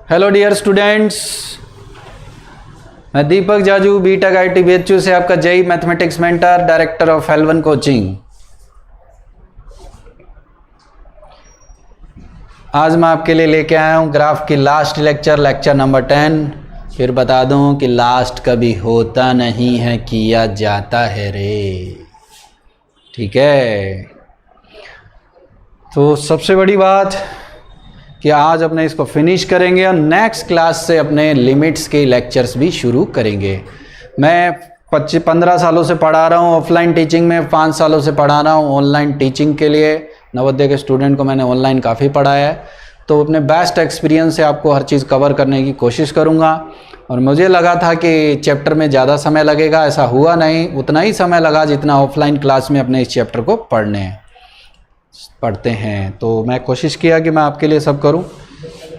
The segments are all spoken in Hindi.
हेलो डियर स्टूडेंट्स, मैं Deepak Jaju B Tech IIT BHU से आपका JEE mathematics mentor, director of L1 coaching. आज मैं आपके लिए लेके आया हूँ ग्राफ की लास्ट लेक्चर नंबर 10। फिर बता दूँ कि लास्ट कभी होता नहीं है, किया जाता है रे। ठीक है, तो सबसे बड़ी बात कि आज अपने इसको फिनिश करेंगे और नेक्स्ट क्लास से अपने लिमिट्स के लेक्चर्स भी शुरू करेंगे। मैं 15 सालों से पढ़ा रहा हूँ ऑफलाइन टीचिंग में, 5 सालों से पढ़ा रहा हूँ ऑनलाइन टीचिंग के लिए। नवोदय के स्टूडेंट को मैंने ऑनलाइन काफ़ी पढ़ाया है, तो अपने बेस्ट एक्सपीरियंस से आपको हर चीज़ कवर करने की कोशिश करूँगा। और मुझे लगा था कि चैप्टर में ज़्यादा समय लगेगा, ऐसा हुआ नहीं। उतना ही समय लगा जितना ऑफलाइन क्लास में अपने इस चैप्टर को पढ़ते हैं। तो मैं कोशिश किया कि मैं आपके लिए सब करूं।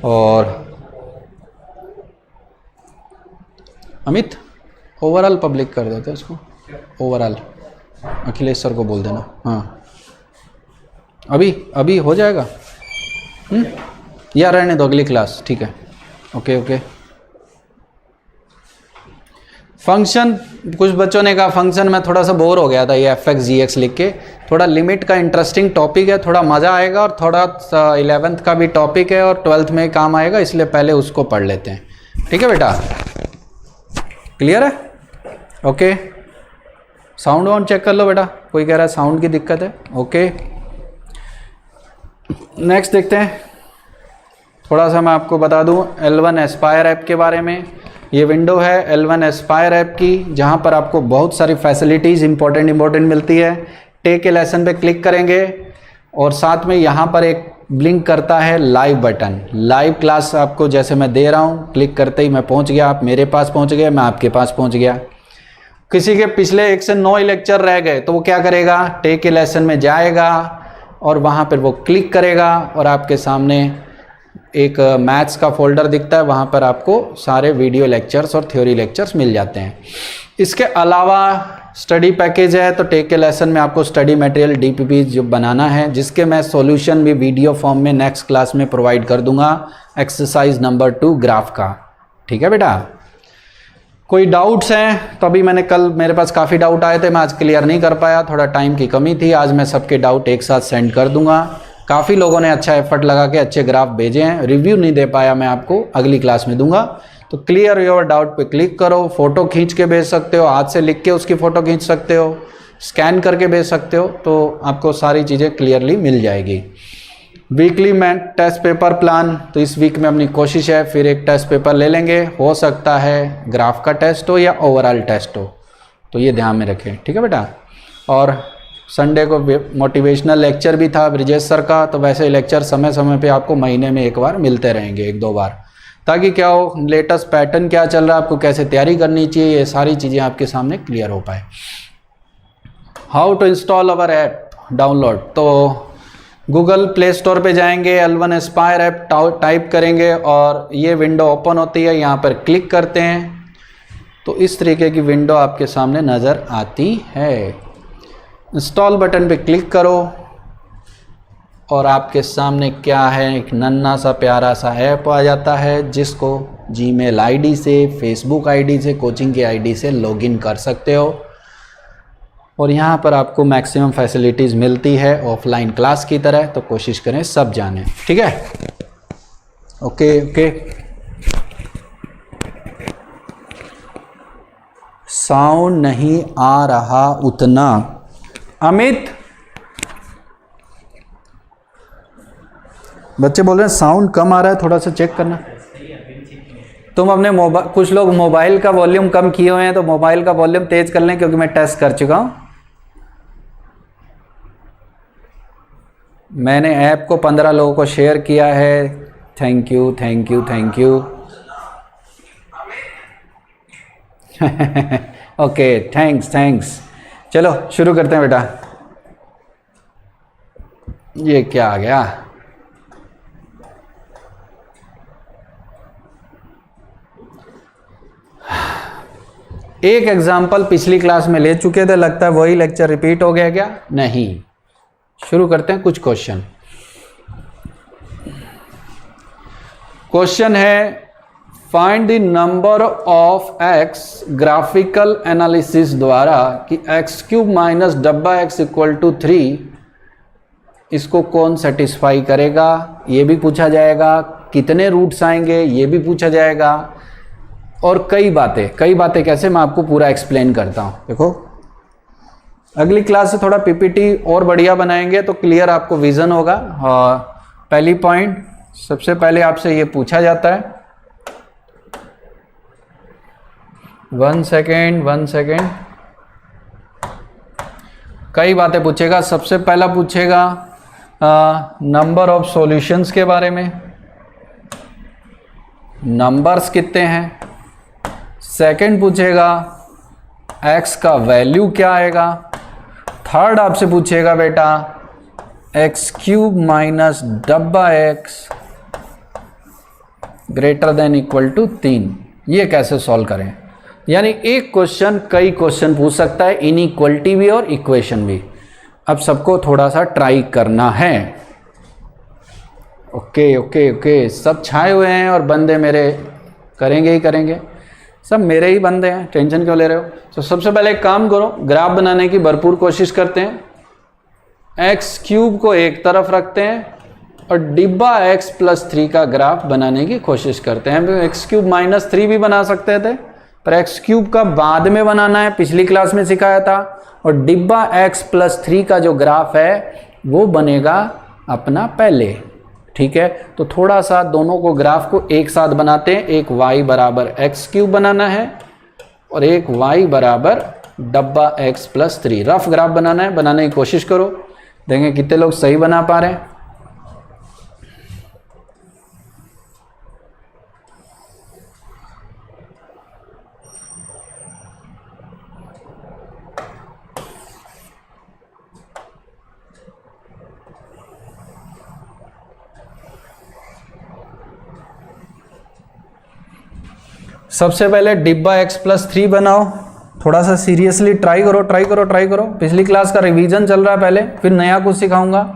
और अमित ओवरऑल पब्लिक कर देते इसको, ओवरऑल अखिलेश सर को बोल देना। हाँ, अभी हो जाएगा। या रहने दो, अगली क्लास। ठीक है, ओके। फंक्शन, कुछ बच्चों ने कहा फंक्शन में थोड़ा सा बोर हो गया था ये fx gx लिख के। थोड़ा लिमिट का इंटरेस्टिंग टॉपिक है, थोड़ा मज़ा आएगा और थोड़ा 11th का भी टॉपिक है और 12th में काम आएगा, इसलिए पहले उसको पढ़ लेते हैं। ठीक है बेटा, क्लियर है? ओके, साउंड वाउंड चेक कर लो बेटा। कोई कह रहा है साउंड की दिक्कत है। ओके, नेक्स्ट देखते हैं। थोड़ा सा मैं आपको बता दूं L1 एस्पायर ऐप के बारे में। ये विंडो है L1 एस्पायर ऐप की, जहाँ पर आपको बहुत सारी फैसिलिटीज़ इंपॉर्टेंट मिलती है। टेक ए लेसन पे क्लिक करेंगे और साथ में यहाँ पर एक ब्लिंक करता है लाइव बटन। लाइव क्लास आपको जैसे मैं दे रहा हूँ, क्लिक करते ही मैं पहुँच गया, आप मेरे पास पहुँच गए, मैं आपके पास पहुँच गया। किसी के पिछले 1 से 9 लेक्चर रह गए तो वो क्या करेगा, टेक ए लेसन में जाएगा और वहाँ पर वो क्लिक करेगा और आपके सामने एक मैथ्स का फोल्डर दिखता है, वहाँ पर आपको सारे वीडियो लेक्चर्स और थ्योरी लेक्चर्स मिल जाते हैं। इसके अलावा स्टडी पैकेज है, तो टेक ए लेसन में आपको स्टडी मटेरियल DPP जो बनाना है, जिसके मैं सॉल्यूशन भी वीडियो फॉर्म में नेक्स्ट क्लास में प्रोवाइड कर दूंगा, एक्सरसाइज नंबर 2 ग्राफ का। ठीक है बेटा, कोई डाउट्स हैं तो अभी मैंने कल मेरे पास काफ़ी डाउट आए थे, मैं आज क्लियर नहीं कर पाया, थोड़ा टाइम की कमी थी। आज मैं सबके डाउट एक साथ सेंड कर दूंगा। काफ़ी लोगों ने अच्छा एफर्ट लगा के अच्छे ग्राफ भेजे हैं, रिव्यू नहीं दे पाया मैं आपको, अगली क्लास में दूंगा। तो क्लियर योर डाउट पे क्लिक करो, फोटो खींच के भेज सकते हो, हाथ से लिख के उसकी फ़ोटो खींच सकते हो, स्कैन करके भेज सकते हो, तो आपको सारी चीज़ें क्लियरली मिल जाएगी। Weekly math test paper plan, तो इस वीक में अपनी कोशिश है फिर एक टेस्ट पेपर ले लेंगे, हो सकता है ग्राफ का टेस्ट हो या ओवरऑल टेस्ट हो, तो ये ध्यान में रखें। ठीक है बेटा, और संडे को मोटिवेशनल लेक्चर भी था ब्रिजेश सर का, तो वैसे लेक्चर समय समय पे आपको महीने में एक बार मिलते रहेंगे, 1-2 बार, ताकि क्या हो, लेटेस्ट पैटर्न क्या चल रहा है, आपको कैसे तैयारी करनी चाहिए, ये सारी चीज़ें आपके सामने क्लियर हो पाए। How to install our app download, तो गूगल प्ले स्टोर पे जाएंगे, L1 एस्पायर ऐप टाइप करेंगे और ये विंडो ओपन होती है, यहाँ पर क्लिक करते हैं तो इस तरीके की विंडो आपके सामने नज़र आती है। इंस्टॉल बटन पे क्लिक करो और आपके सामने क्या है, एक नन्हा सा प्यारा सा ऐप आ जाता है, जिसको जीमेल आईडी से, फेसबुक आईडी से, कोचिंग की आईडी से लॉगिन कर सकते हो। और यहाँ पर आपको मैक्सिमम फैसिलिटीज़ मिलती है ऑफलाइन क्लास की तरह, तो कोशिश करें सब जानें। ठीक है, ओके। साउंड नहीं आ रहा उतना। अमित, बच्चे बोल रहे हैं साउंड कम आ रहा है, थोड़ा सा चेक करना। तुम अपने मोबाइल, कुछ लोग मोबाइल का वॉल्यूम कम किए हुए हैं, तो मोबाइल का वॉल्यूम तेज कर लें, क्योंकि मैं टेस्ट कर चुका हूं। मैंने ऐप को 15 लोगों को शेयर किया है। Thank you. Okay, thanks. चलो शुरू करते हैं बेटा। ये क्या आ गया, एक एग्जाम्पल पिछली क्लास में ले चुके थे, लगता है वही लेक्चर रिपीट हो गया क्या? नहीं, शुरू करते हैं कुछ क्वेश्चन। क्वेश्चन है find the number of x graphical analysis द्वारा कि एक्स क्यूब माइनस डब्बा एक्स इक्वल टू 3, इसको कौन सेटिस्फाई करेगा, ये भी पूछा जाएगा। कितने रूट्स आएंगे ये भी पूछा जाएगा। और कई बातें कैसे, मैं आपको पूरा एक्सप्लेन करता हूँ। देखो अगली क्लास से थोड़ा पीपीटी और बढ़िया बनाएंगे तो क्लियर आपको विजन होगा। और पहली पॉइंट, सबसे पहले आपसे ये पूछा जाता है, 1 सेकेंड, कई बातें पूछेगा। सबसे पहला पूछेगा नंबर ऑफ सॉल्यूशंस के बारे में, नंबर्स कितने हैं। सेकंड पूछेगा x का वैल्यू क्या आएगा। थर्ड आपसे पूछेगा बेटा एक्स क्यूब माइनस डब्बा x greater than equal to 3, ये कैसे सॉल्व करें। यानी एक क्वेश्चन कई क्वेश्चन पूछ सकता है, इनइक्वलिटी भी और इक्वेशन भी। अब सबको थोड़ा सा ट्राई करना है। ओके, सब छाए हुए हैं और बंदे मेरे करेंगे ही करेंगे, सब मेरे ही बंदे हैं, टेंशन क्यों ले रहे हो। तो सबसे पहले एक काम करो, ग्राफ बनाने की भरपूर कोशिश करते हैं। एक्स क्यूब को एक तरफ रखते हैं और डिब्बा x प्लस 3 का ग्राफ बनाने की कोशिश करते हैं। एक्स क्यूब माइनस 3 भी बना सकते थे, पर एक्स क्यूब का बाद में बनाना है, पिछली क्लास में सिखाया था। और डिब्बा x प्लस 3 का जो ग्राफ है वो बनेगा अपना पहले। ठीक है, तो थोड़ा सा दोनों को ग्राफ को एक साथ बनाते हैं। एक y बराबर एक्स क्यूब बनाना है और एक y बराबर डब्बा x प्लस 3 रफ ग्राफ बनाना है। बनाने की कोशिश करो, देखें कितने लोग सही बना पा रहे हैं। सबसे पहले डिब्बा x प्लस 3 बनाओ। थोड़ा सा सीरियसली ट्राई करो। पिछली क्लास का रिवीजन चल रहा है पहले, फिर नया कुछ सिखाऊंगा।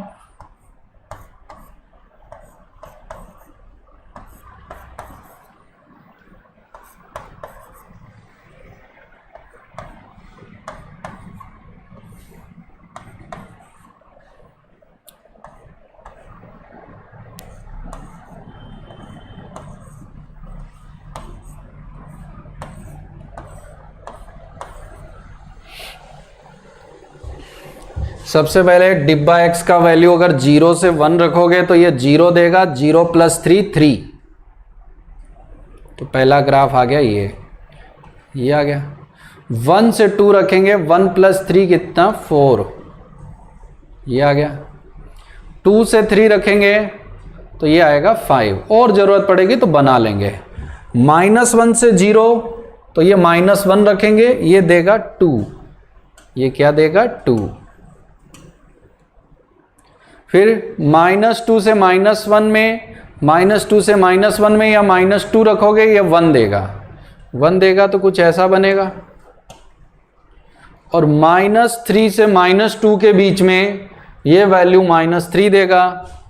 सबसे पहले डिब्बा x का वैल्यू अगर 0 से 1 रखोगे तो ये 0 देगा, 0 प्लस 3 3। तो पहला ग्राफ आ गया, ये आ गया। 1 से 2 रखेंगे, 1 प्लस 3 कितना 4, ये आ गया। 2 से 3 रखेंगे तो ये आएगा 5, और ज़रूरत पड़ेगी तो बना लेंगे। -1 से 0 तो ये -1 रखेंगे, ये देगा 2, ये क्या देगा 2। फिर -2 से -1 में, -2 से -1 में या -2 रखोगे, ये 1 देगा, 1 देगा तो कुछ ऐसा बनेगा। और -3 से -2 के बीच में ये वैल्यू -3 देगा,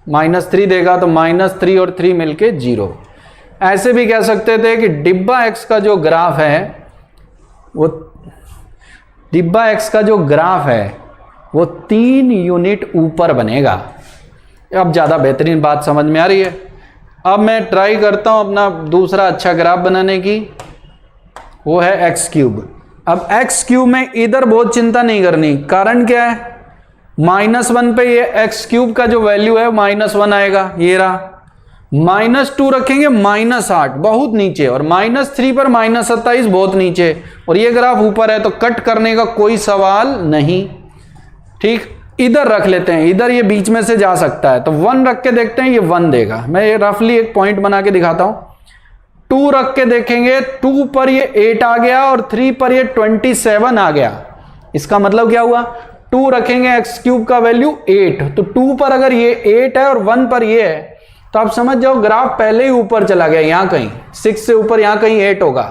-3 देगा तो -3 और 3 मिलके 0। ऐसे भी कह सकते थे कि डिब्बा x का जो ग्राफ है वो, डिब्बा x का जो ग्राफ है वो 3 यूनिट ऊपर बनेगा। अब ज़्यादा बेहतरीन बात समझ में आ रही है। अब मैं ट्राई करता हूँ अपना दूसरा अच्छा ग्राफ बनाने की, वो है एक्स क्यूब। अब एक्स क्यूब में इधर बहुत चिंता नहीं करनी, कारण क्या है, -1 पे ये एक्स क्यूब का जो वैल्यू है -1 आएगा, ये रहा। -2 रखेंगे -8 बहुत नीचे, और -3 पर -27 बहुत नीचे, और ये ग्राफ ऊपर है तो कट करने का कोई सवाल नहीं। ठीक, इधर रख लेते हैं, इधर ये बीच में से जा सकता है तो 1 रख के देखते हैं, ये 1 देगा। मैं ये रफली एक पॉइंट बना के दिखाता हूं। 2 रख के देखेंगे, 2 पर ये 8 आ गया और 3 पर ये 27 आ गया। इसका मतलब क्या हुआ, 2 रखेंगे एक्स क्यूब का वैल्यू 8, तो 2 पर अगर ये 8 है और 1 पर ये है तो आप समझ जाओ ग्राफ पहले ही ऊपर चला गया, यहां कहीं 6 से ऊपर यहां कहीं 8 होगा।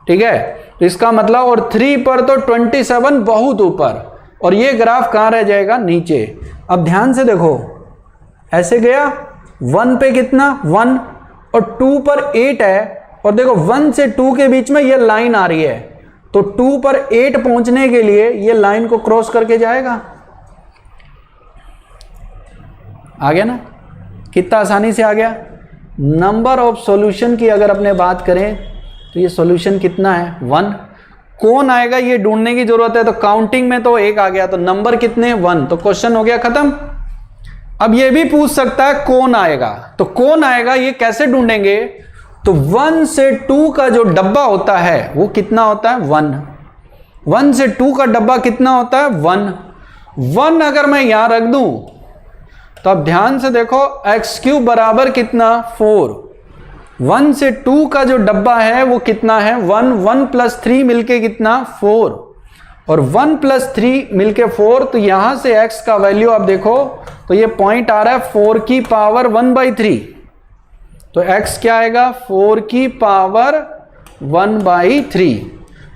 ठीक है, तो इसका मतलब, और 3 पर तो 27 बहुत ऊपर, और ये ग्राफ कहां रह जाएगा, नीचे। अब ध्यान से देखो, ऐसे गया 1 पे कितना 1, और 2 पर 8 है, और देखो 1 से 2 के बीच में ये लाइन आ रही है, तो 2 पर 8 पहुंचने के लिए ये लाइन को क्रॉस करके जाएगा। आ गया ना, कितना आसानी से आ गया। नंबर ऑफ सॉल्यूशन की अगर अपने बात करें तो ये सॉल्यूशन कितना है, 1। कौन आएगा ये ढूंढने की जरूरत है, तो काउंटिंग में तो 1 आ गया, तो नंबर कितने, 1, तो क्वेश्चन हो गया खत्म। अब ये भी पूछ सकता है कौन आएगा, तो कौन आएगा ये कैसे ढूंढेंगे, तो 1 से 2 का जो डब्बा होता है वो कितना होता है, 1। 1 से 2 का डब्बा कितना होता है, 1 अगर मैं यहां रख दूं तो अब ध्यान से देखो, x³ बराबर कितना, 4। 1 से 2 का जो डब्बा है वो कितना है, 1 प्लस 3 मिलके कितना, 4, और 1 प्लस 3 मिलके 4, तो यहां से x का वैल्यू आप देखो तो ये पॉइंट आ रहा है 4 की पावर 1/3, तो x क्या आएगा, 4 की पावर 1/3।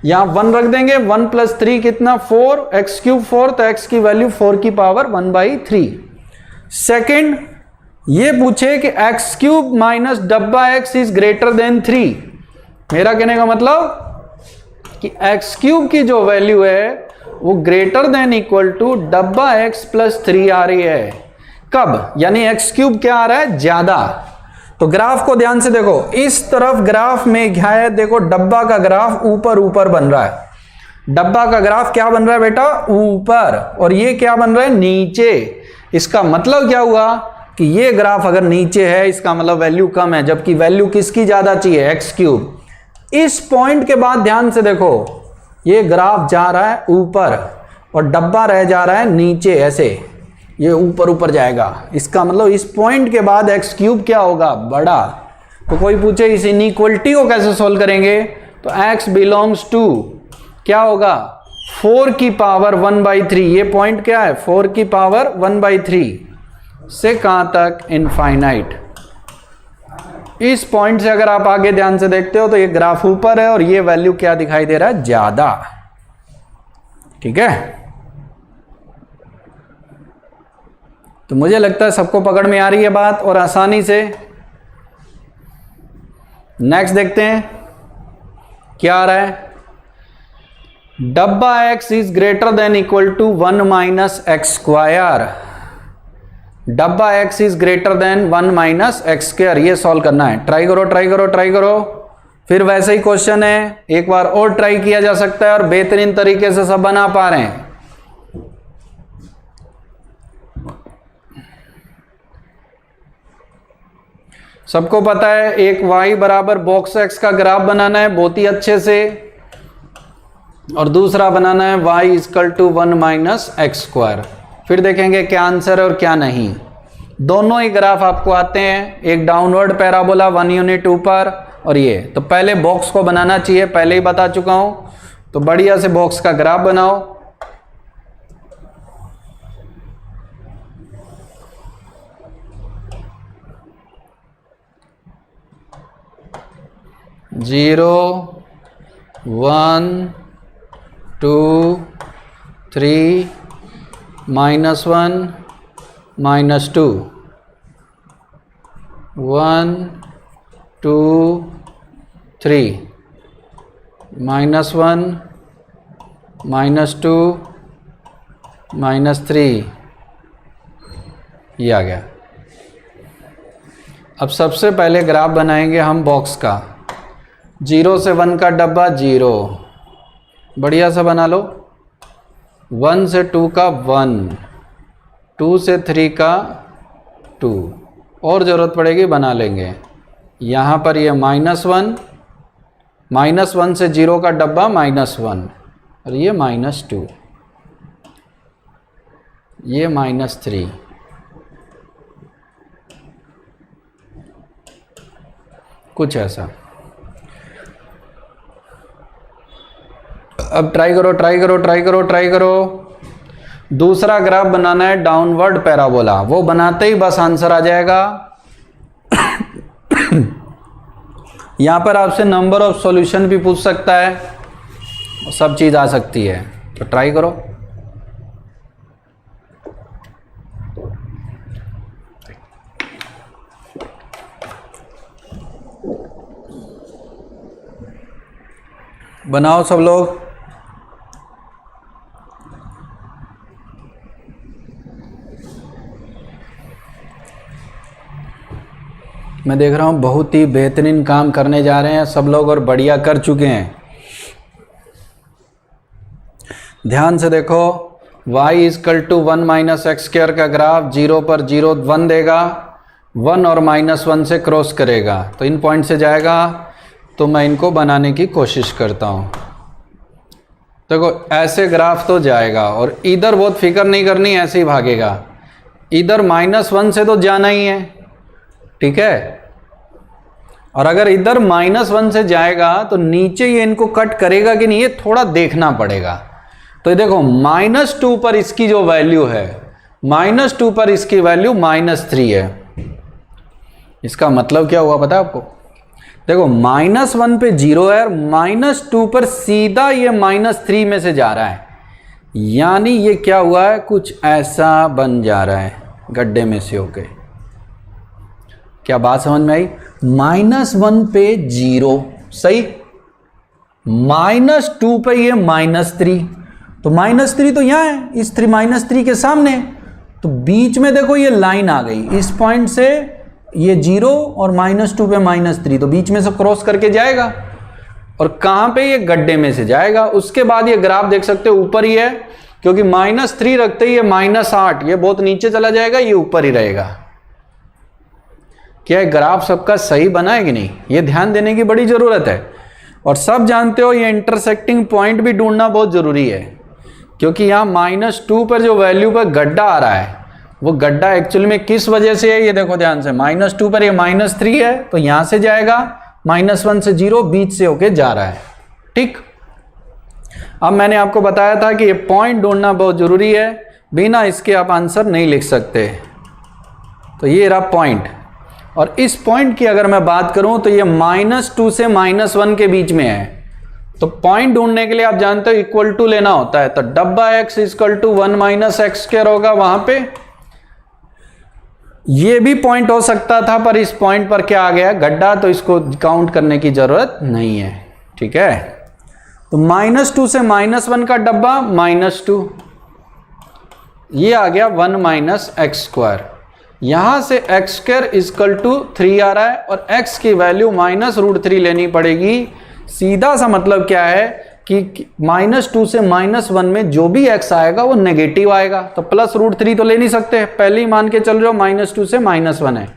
यहां 1 रख देंगे, 1 प्लस 3 कितना, 4, x³ 4, तो x की वैल्यू 4 की पावर 1/3। सेकेंड, ये पूछे कि x³ माइनस डब्बा x इज ग्रेटर देन 3। मेरा कहने का मतलब कि x³ की जो वैल्यू है वो ग्रेटर देन इक्वल टू डब्बा x प्लस 3 आ रही है। कब, यानी x³ क्या आ रहा है, ज्यादा। तो ग्राफ को ध्यान से देखो, इस तरफ ग्राफ में क्या है, देखो डब्बा का ग्राफ ऊपर ऊपर बन रहा है। डब्बा का ग्राफ क्या बन रहा है बेटा, ऊपर, और ये क्या बन रहा है, नीचे। इसका मतलब क्या हुआ कि ये ग्राफ अगर नीचे है इसका मतलब वैल्यू कम है, जबकि वैल्यू किसकी ज्यादा चाहिए, x³। इस पॉइंट के बाद ध्यान से देखो, ये ग्राफ जा रहा है ऊपर और डब्बा रह जा रहा है नीचे, ऐसे ये ऊपर ऊपर जाएगा। इसका मतलब इस पॉइंट के बाद x³ क्या होगा, बड़ा। तो कोई पूछे इस इनइक्वलिटी को कैसे सोल्व करेंगे, तो x बिलोंग्स टू क्या होगा, 4 की पावर 1/3। ये पॉइंट क्या है, 4 की पावर 1/3 से कहां तक, इनफाइनाइट। इस पॉइंट से अगर आप आगे ध्यान से देखते हो तो ये ग्राफ ऊपर है और ये वैल्यू क्या दिखाई दे रहा है, ज्यादा। ठीक है, तो मुझे लगता है सबको पकड़ में आ रही है बात, और आसानी से नेक्स्ट देखते हैं क्या आ रहा है। डब्बा x is greater than equal to 1 minus x square. डब्बा x is greater than 1 minus x square, ये सॉल्व करना है। ट्राई करो ट्राई करो ट्राई करो, फिर वैसे ही क्वेश्चन है, एक बार और ट्राई किया जा सकता है और बेहतरीन तरीके से सब बना पा रहे हैं। सबको पता है एक y बराबर बॉक्स x का ग्राफ बनाना है बहुत ही अच्छे से, और दूसरा बनाना है y equal to 1 minus x square. फिर देखेंगे क्या आंसर है और क्या नहीं। दोनों ही ग्राफ आपको आते हैं, एक डाउनवर्ड पैराबोला 1 यूनिट ऊपर, और ये तो पहले बॉक्स को बनाना चाहिए, पहले ही बता चुका हूं। तो बढ़िया से बॉक्स का ग्राफ बनाओ। जीरो 1 2 3 -1 -2 1 2 3 -1 -2 -3, ये आ गया। अब सबसे पहले ग्राफ बनाएंगे हम बॉक्स का। 0 से 1 का डब्बा 0, बढ़िया सा बना लो। 1 से 2 का 1, 2 से 3 का 2, और ज़रूरत पड़ेगी बना लेंगे। यहाँ पर ये -1, -1 से 0 का डब्बा -1, और ये -2, ये -3, कुछ ऐसा। अब ट्राई करो ट्राई करो ट्राई करो ट्राई करो। दूसरा ग्राफ बनाना है डाउनवर्ड पैराबोला, वो बनाते ही बस आंसर आ जाएगा। यहाँ पर आपसे नंबर ऑफ सॉल्यूशन भी पूछ सकता है, सब चीज़ आ सकती है, तो ट्राई करो। बनाओ सब लोग। मैं देख रहा हूँ बहुत ही बेहतरीन काम करने जा रहे हैं सब लोग और बढ़िया कर चुके हैं। ध्यान से देखो, y is equal to 1 minus x square का ग्राफ 0 पर 0 1 देगा, 1 और -1 से क्रॉस करेगा तो इन पॉइंट से जाएगा। तो मैं इनको बनाने की कोशिश करता हूँ। देखो ऐसे ग्राफ तो जाएगा और इधर बहुत फिक्र नहीं करनी, ऐसे ही भागेगा। इधर -1 से तो जाना ही है, ठीक है। और अगर इधर -1 से जाएगा तो नीचे ये इनको कट करेगा कि नहीं, ये थोड़ा देखना पड़ेगा। तो ये देखो -2 पर इसकी जो वैल्यू है, -2 पर इसकी वैल्यू -3 है। इसका मतलब क्या हुआ पता है आपको? देखो -1 पे 0 है और -2 पर सीधा ये -3 में से जा रहा है, यानी ये क्या हुआ है, कुछ ऐसा बन जा रहा है गड्ढे में से होके। क्या बात समझ में आई? -1 पे 0 सही, -2 पे ये -3, तो -3 तो यहाँ है, इस -3 के सामने। तो बीच में देखो ये लाइन आ गई, इस पॉइंट से ये 0 और -2 पे -3, तो बीच में से क्रॉस करके जाएगा और कहाँ पे, ये गड्ढे में से जाएगा। उसके बाद ये ग्राफ देख सकते हो ऊपर ही है, क्योंकि -3 रखते ही ये -8, ये बहुत नीचे चला जाएगा, ये ऊपर ही रहेगा। क्या ग्राफ सबका सही बना है कि नहीं, ये ध्यान देने की बड़ी जरूरत है। और सब जानते हो ये इंटरसेक्टिंग पॉइंट भी ढूंढना बहुत जरूरी है, क्योंकि यहाँ -2 पर जो वैल्यू पर गड्ढा आ रहा है, वो गड्ढा एक्चुअली में किस वजह से है, ये देखो ध्यान से। -2 पर ये -3 है तो यहां से जाएगा, -1 से 0 बीच से होके जा रहा है, ठीक। अब मैंने आपको बताया था कि ये पॉइंट ढूंढना बहुत जरूरी है, बिना इसके आप आंसर नहीं लिख सकते। तो ये रहा पॉइंट, और इस पॉइंट की अगर मैं बात करूं तो ये -2 से -1 के बीच में है। तो पॉइंट ढूंढने के लिए आप जानते हो इक्वल टू लेना होता है, तो डब्बा x equal to 1 minus x square होगा वहां पे। ये भी पॉइंट हो सकता था, पर इस पॉइंट पर क्या आ गया, गड्ढा, तो इसको काउंट करने की जरूरत नहीं है, ठीक है। तो -2 से -1 का डब्बा -2, ये आ गया 1 माइनस एक्स स्क्वायर। यहां से एक्स स्क्वायर इक्वल टू 3 आ रहा है और x की वैल्यू -√3 लेनी पड़ेगी। सीधा सा मतलब क्या है कि -2 से -1 में जो भी x आएगा वो नेगेटिव आएगा, तो +√3 तो ले नहीं सकते, पहले ही मान के चल रहे हो -2 से -1 है,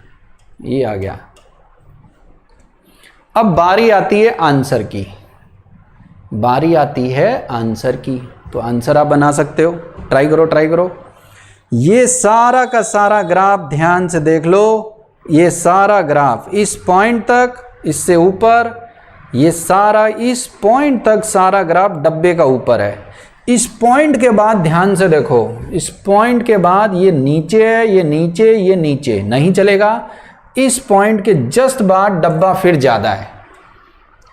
ये आ गया। अब बारी आती है आंसर की, बारी आती है आंसर की। तो आंसर आप बना सकते हो, ट्राई करो ट्राई करो। ये सारा का सारा ग्राफ ध्यान से देख लो, ये सारा ग्राफ इस पॉइंट तक, इससे ऊपर, ये सारा इस पॉइंट तक सारा ग्राफ डब्बे का ऊपर है। इस पॉइंट के बाद ध्यान से देखो, इस पॉइंट के बाद ये नीचे है, ये नीचे, ये नीचे नहीं चलेगा। इस पॉइंट के जस्ट बाद डब्बा फिर ज्यादा है।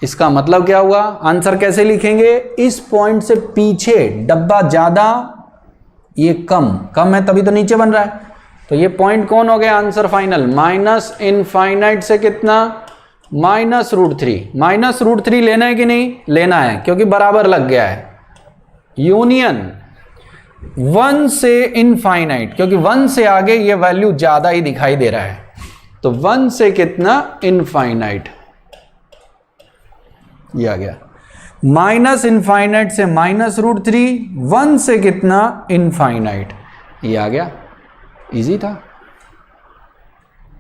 इसका मतलब क्या हुआ, आंसर कैसे लिखेंगे, इस पॉइंट से पीछे डब्बा ज्यादा, ये कम, कम है तभी तो नीचे बन रहा है। तो ये पॉइंट कौन हो गया आंसर फाइनल, माइनस इनफाइनाइट से कितना, -√3। -√3 लेना है कि नहीं लेना है, क्योंकि बराबर लग गया है। यूनियन 1 से इनफाइनाइट, क्योंकि 1 से आगे ये वैल्यू ज्यादा ही दिखाई दे रहा है, तो 1 से कितना, इनफाइनाइट, ये आ गया। माइनस इनफाइनाइट से -√3, 1 से कितना, इनफाइनाइट, ये आ गया। इजी था।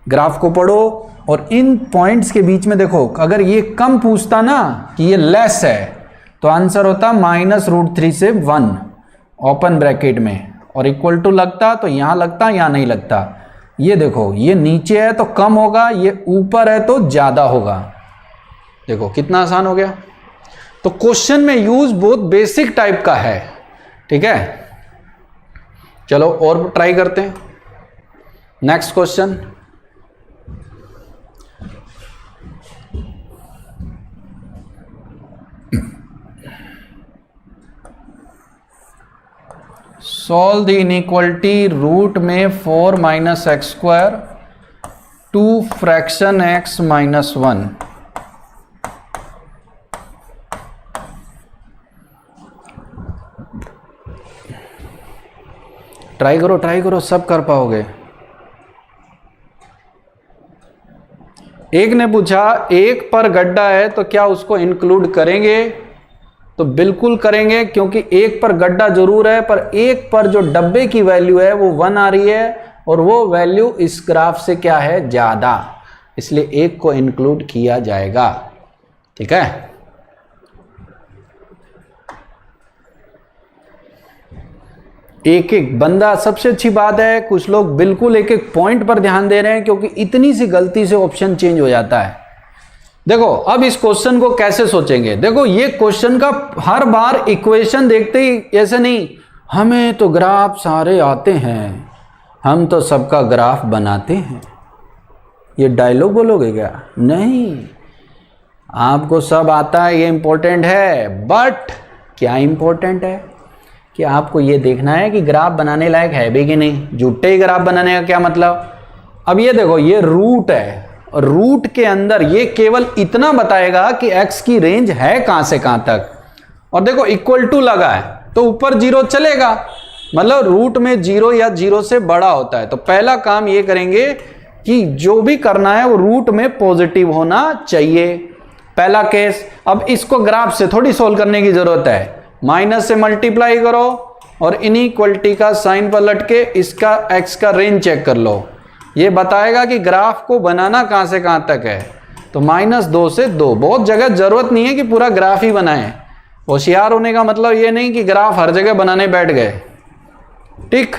ग्राफ को पढ़ो और इन पॉइंट्स के बीच में देखो, अगर ये कम पूछता ना कि ये लेस है, तो आंसर होता -√3 से 1 ओपन ब्रैकेट में, और इक्वल टू लगता तो यहां लगता, यहां नहीं लगता। ये देखो, ये नीचे है तो कम होगा, ये ऊपर है तो ज्यादा होगा। देखो कितना आसान हो गया। तो क्वेश्चन में यूज बहुत बेसिक टाइप का है, ठीक है। चलो और ट्राई करते हैं। Next question, solve the inequality root में 4 minus x square to fraction x -1। Try करो, सब कर पाओगे। एक ने पूछा एक पर गड्ढा है तो क्या उसको इंक्लूड करेंगे? तो बिल्कुल करेंगे, क्योंकि एक पर गड्ढा जरूर है, पर एक पर जो डब्बे की वैल्यू है वो 1 आ रही है और वो वैल्यू इस ग्राफ से क्या है, ज्यादा, इसलिए एक को इंक्लूड किया जाएगा। ठीक है, एक एक बंदा, सबसे अच्छी बात है कुछ लोग बिल्कुल एक एक पॉइंट पर ध्यान दे रहे हैं, क्योंकि इतनी सी गलती से ऑप्शन चेंज हो जाता है। देखो अब इस क्वेश्चन को कैसे सोचेंगे, देखो ये क्वेश्चन का हर बार इक्वेशन देखते ही ऐसे नहीं, हमें तो ग्राफ सारे आते हैं, हम तो सबका ग्राफ बनाते हैं, ये डायलॉग बोलोगे क्या? नहीं, आपको सब आता है, ये इंपॉर्टेंट है, बट क्या इंपॉर्टेंट है कि आपको ये देखना है कि ग्राफ बनाने लायक है भी कि नहीं। झूठे ही ग्राफ बनाने का क्या मतलब? अब ये देखो, ये रूट है, रूट के अंदर ये केवल इतना बताएगा कि x की रेंज है कहां से कहां तक, और देखो इक्वल टू लगा है तो ऊपर 0 चलेगा, मतलब रूट में 0 या 0 से बड़ा होता है। तो पहला काम ये करेंगे कि जो भी करना है वो रूट में पॉजिटिव होना चाहिए, पहला केस। अब इसको ग्राफ से थोड़ी सोल्व करने की जरूरत है, माइनस से मल्टीप्लाई करो और इनइक्वलिटी का साइन पलट के इसका x का रेंज चेक कर लो, ये बताएगा कि ग्राफ को बनाना कहां से कहां तक है। तो -2 से 2, बहुत जगह जरूरत नहीं है कि पूरा ग्राफ ही बनाएं। होशियार होने का मतलब ये नहीं कि ग्राफ हर जगह बनाने बैठ गए। ठीक,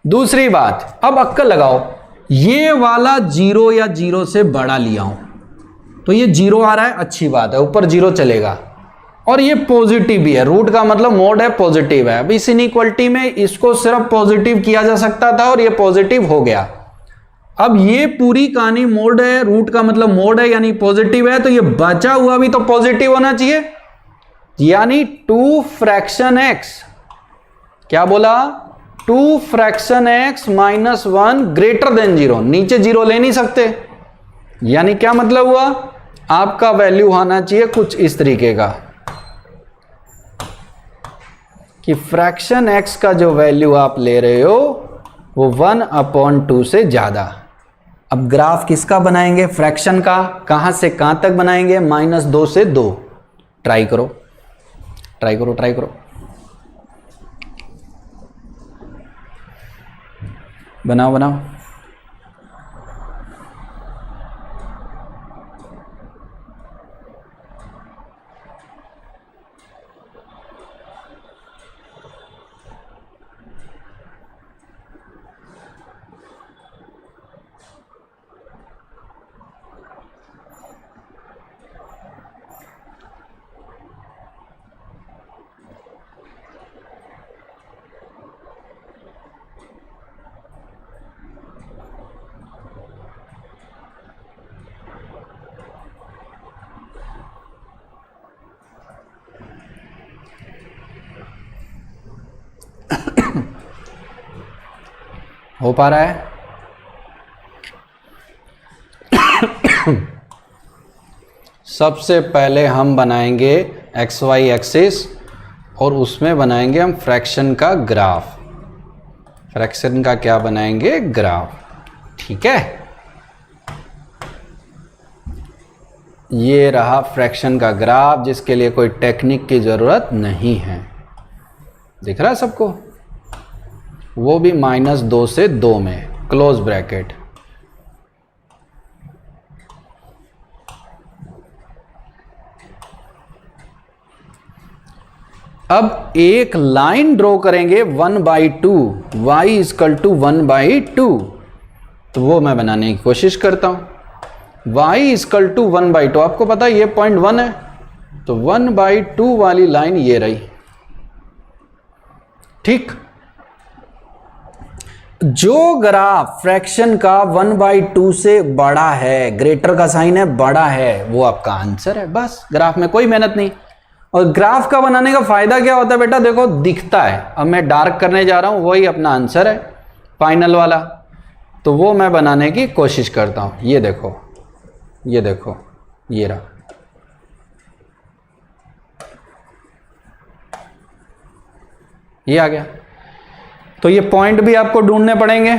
दूसरी बात, अब अक्कल लगाओ, ये वाला 0 या 0 से बड़ा लिया हूं तो ये 0 आ रहा है, अच्छी बात है, ऊपर 0 चलेगा, और ये पॉजिटिव भी है, रूट का मतलब मोड है, पॉजिटिव है। अब इस इनइक्वलिटी में इसको सिर्फ पॉजिटिव किया जा सकता था और ये पॉजिटिव हो गया। अब ये पूरी कहानी मोड है, रूट का मतलब मोड है यानी पॉजिटिव है, तो ये बचा हुआ भी तो पॉजिटिव होना चाहिए, यानी 2 फ्रैक्शन x, क्या बोला, 2 फ्रैक्शन x -1 ग्रेटर देन 0, नीचे 0 ले नहीं सकते, यानी क्या मतलब हुआ, आपका वैल्यू आना चाहिए कुछ इस तरीके का कि फ्रैक्शन x का जो वैल्यू आप ले रहे हो वो 1/2 से ज्यादा। अब ग्राफ किसका बनाएंगे, फ्रैक्शन का, कहां से कहां तक बनाएंगे, -2 से 2। ट्राई करो, ट्राई करो, ट्राई करो, बनाओ बनाओ। हो पा रहा है? सबसे पहले हम बनाएंगे XY एक्सिस और उसमें बनाएंगे हम फ्रैक्शन का ग्राफ, फ्रैक्शन का क्या बनाएंगे, ग्राफ। ठीक है, ये रहा फ्रैक्शन का ग्राफ, जिसके लिए कोई टेक्निक की जरूरत नहीं है, दिख रहा है सबको, वो भी -2 से 2 में, क्लोज ब्रैकेट। अब एक लाइन ड्रॉ करेंगे 1/2, y = 1/2, तो वो मैं बनाने की कोशिश करता हूं। y = 1/2, आपको पता है ये 0.1 है, तो 1/2 वाली लाइन ये रही। ठीक, जो ग्राफ फ्रैक्शन का 1/2 से बड़ा है, ग्रेटर का साइन है, बड़ा है, वो आपका आंसर है, बस। ग्राफ में कोई मेहनत नहीं। और ग्राफ का बनाने का फायदा क्या होता है बेटा, देखो दिखता है, अब मैं डार्क करने जा रहा हूं, वही अपना आंसर है फाइनल वाला, तो वो मैं बनाने की कोशिश करता हूं। ये देखो, ये देखो, ये रहा, ये आ गया। तो ये पॉइंट भी आपको ढूंढने पड़ेंगे।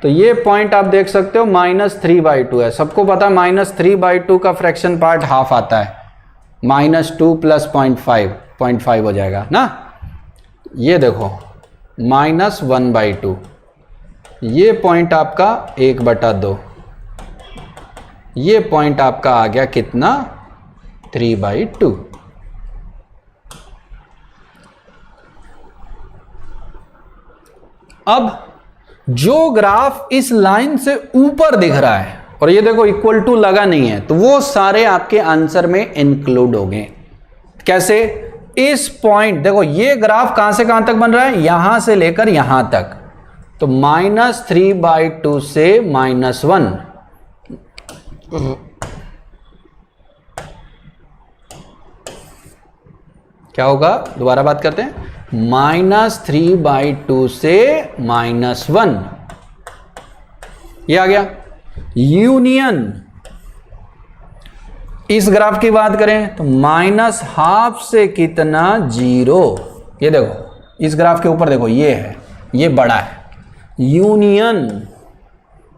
तो ये पॉइंट आप देख सकते हो -3/2 है। सबको पता है -3/2 का फ्रैक्शन पार्ट हाफ आता है, -2 + 0.5 हो जाएगा ना। ये देखो -1/2, ये पॉइंट आपका 1/2, ये पॉइंट आपका आ गया कितना 3/2। अब जो ग्राफ इस लाइन से ऊपर दिख रहा है और ये देखो इक्वल टू लगा नहीं है, तो वो सारे आपके आंसर में इंक्लूड हो गए। कैसे? इस पॉइंट देखो, ये ग्राफ कहां से कहां तक बन रहा है, यहां से लेकर यहां तक, तो -3/2 से -1, क्या होगा, दोबारा बात करते हैं, -3/2 से -1, ये आ गया। यूनियन, इस ग्राफ की बात करें तो -12 से कितना 0, ये देखो इस ग्राफ के ऊपर देखो ये है, ये बड़ा है। यूनियन,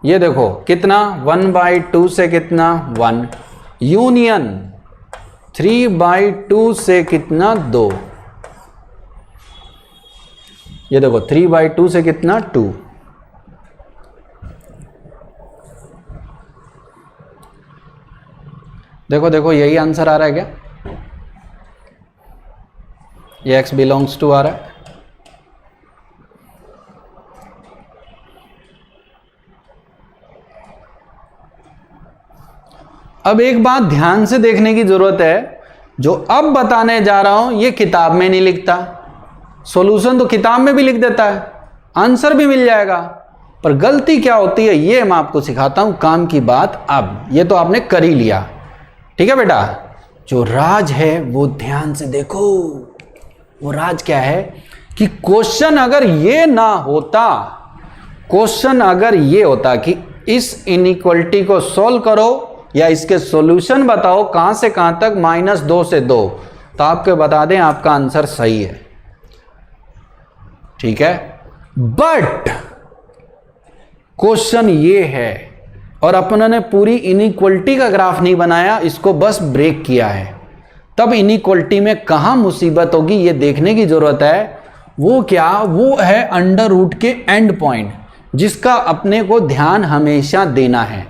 ये देखो कितना 1/2 से कितना 1, यूनियन 3/2 से कितना 2, ये देखो 3/2 से कितना 2। देखो देखो यही आंसर आ रहा है क्या, ये x बिलोंग्स टू आ रहा है। अब एक बात ध्यान से देखने की जरूरत है, जो अब बताने जा रहा हूं ये किताब में नहीं लिखता। सॉल्यूशन तो किताब में भी लिख देता है, आंसर भी मिल जाएगा, पर गलती क्या होती है ये मैं आपको सिखाता हूं। काम की बात, अब ये तो आपने कर ही लिया, ठीक है बेटा। जो राज है वो ध्यान से देखो, वो राज क्या है कि क्वेश्चन अगर ये ना होता, क्वेश्चन अगर ये होता कि इस इनइक्वलिटी को सॉल्व करो या इसके सॉल्यूशन बताओ कहां से कहां तक -2 से 2, तो आपको बता दें आपका आंसर सही है, ठीक है। बट क्वेश्चन ये है और अपनों ने पूरी इनइक्वलिटी का ग्राफ नहीं बनाया, इसको बस ब्रेक किया है, तब इनइक्वलिटी में कहां मुसीबत होगी ये देखने की जरूरत है। वो क्या, वो है अंडर रूट के एंड पॉइंट, जिसका अपने को ध्यान हमेशा देना है।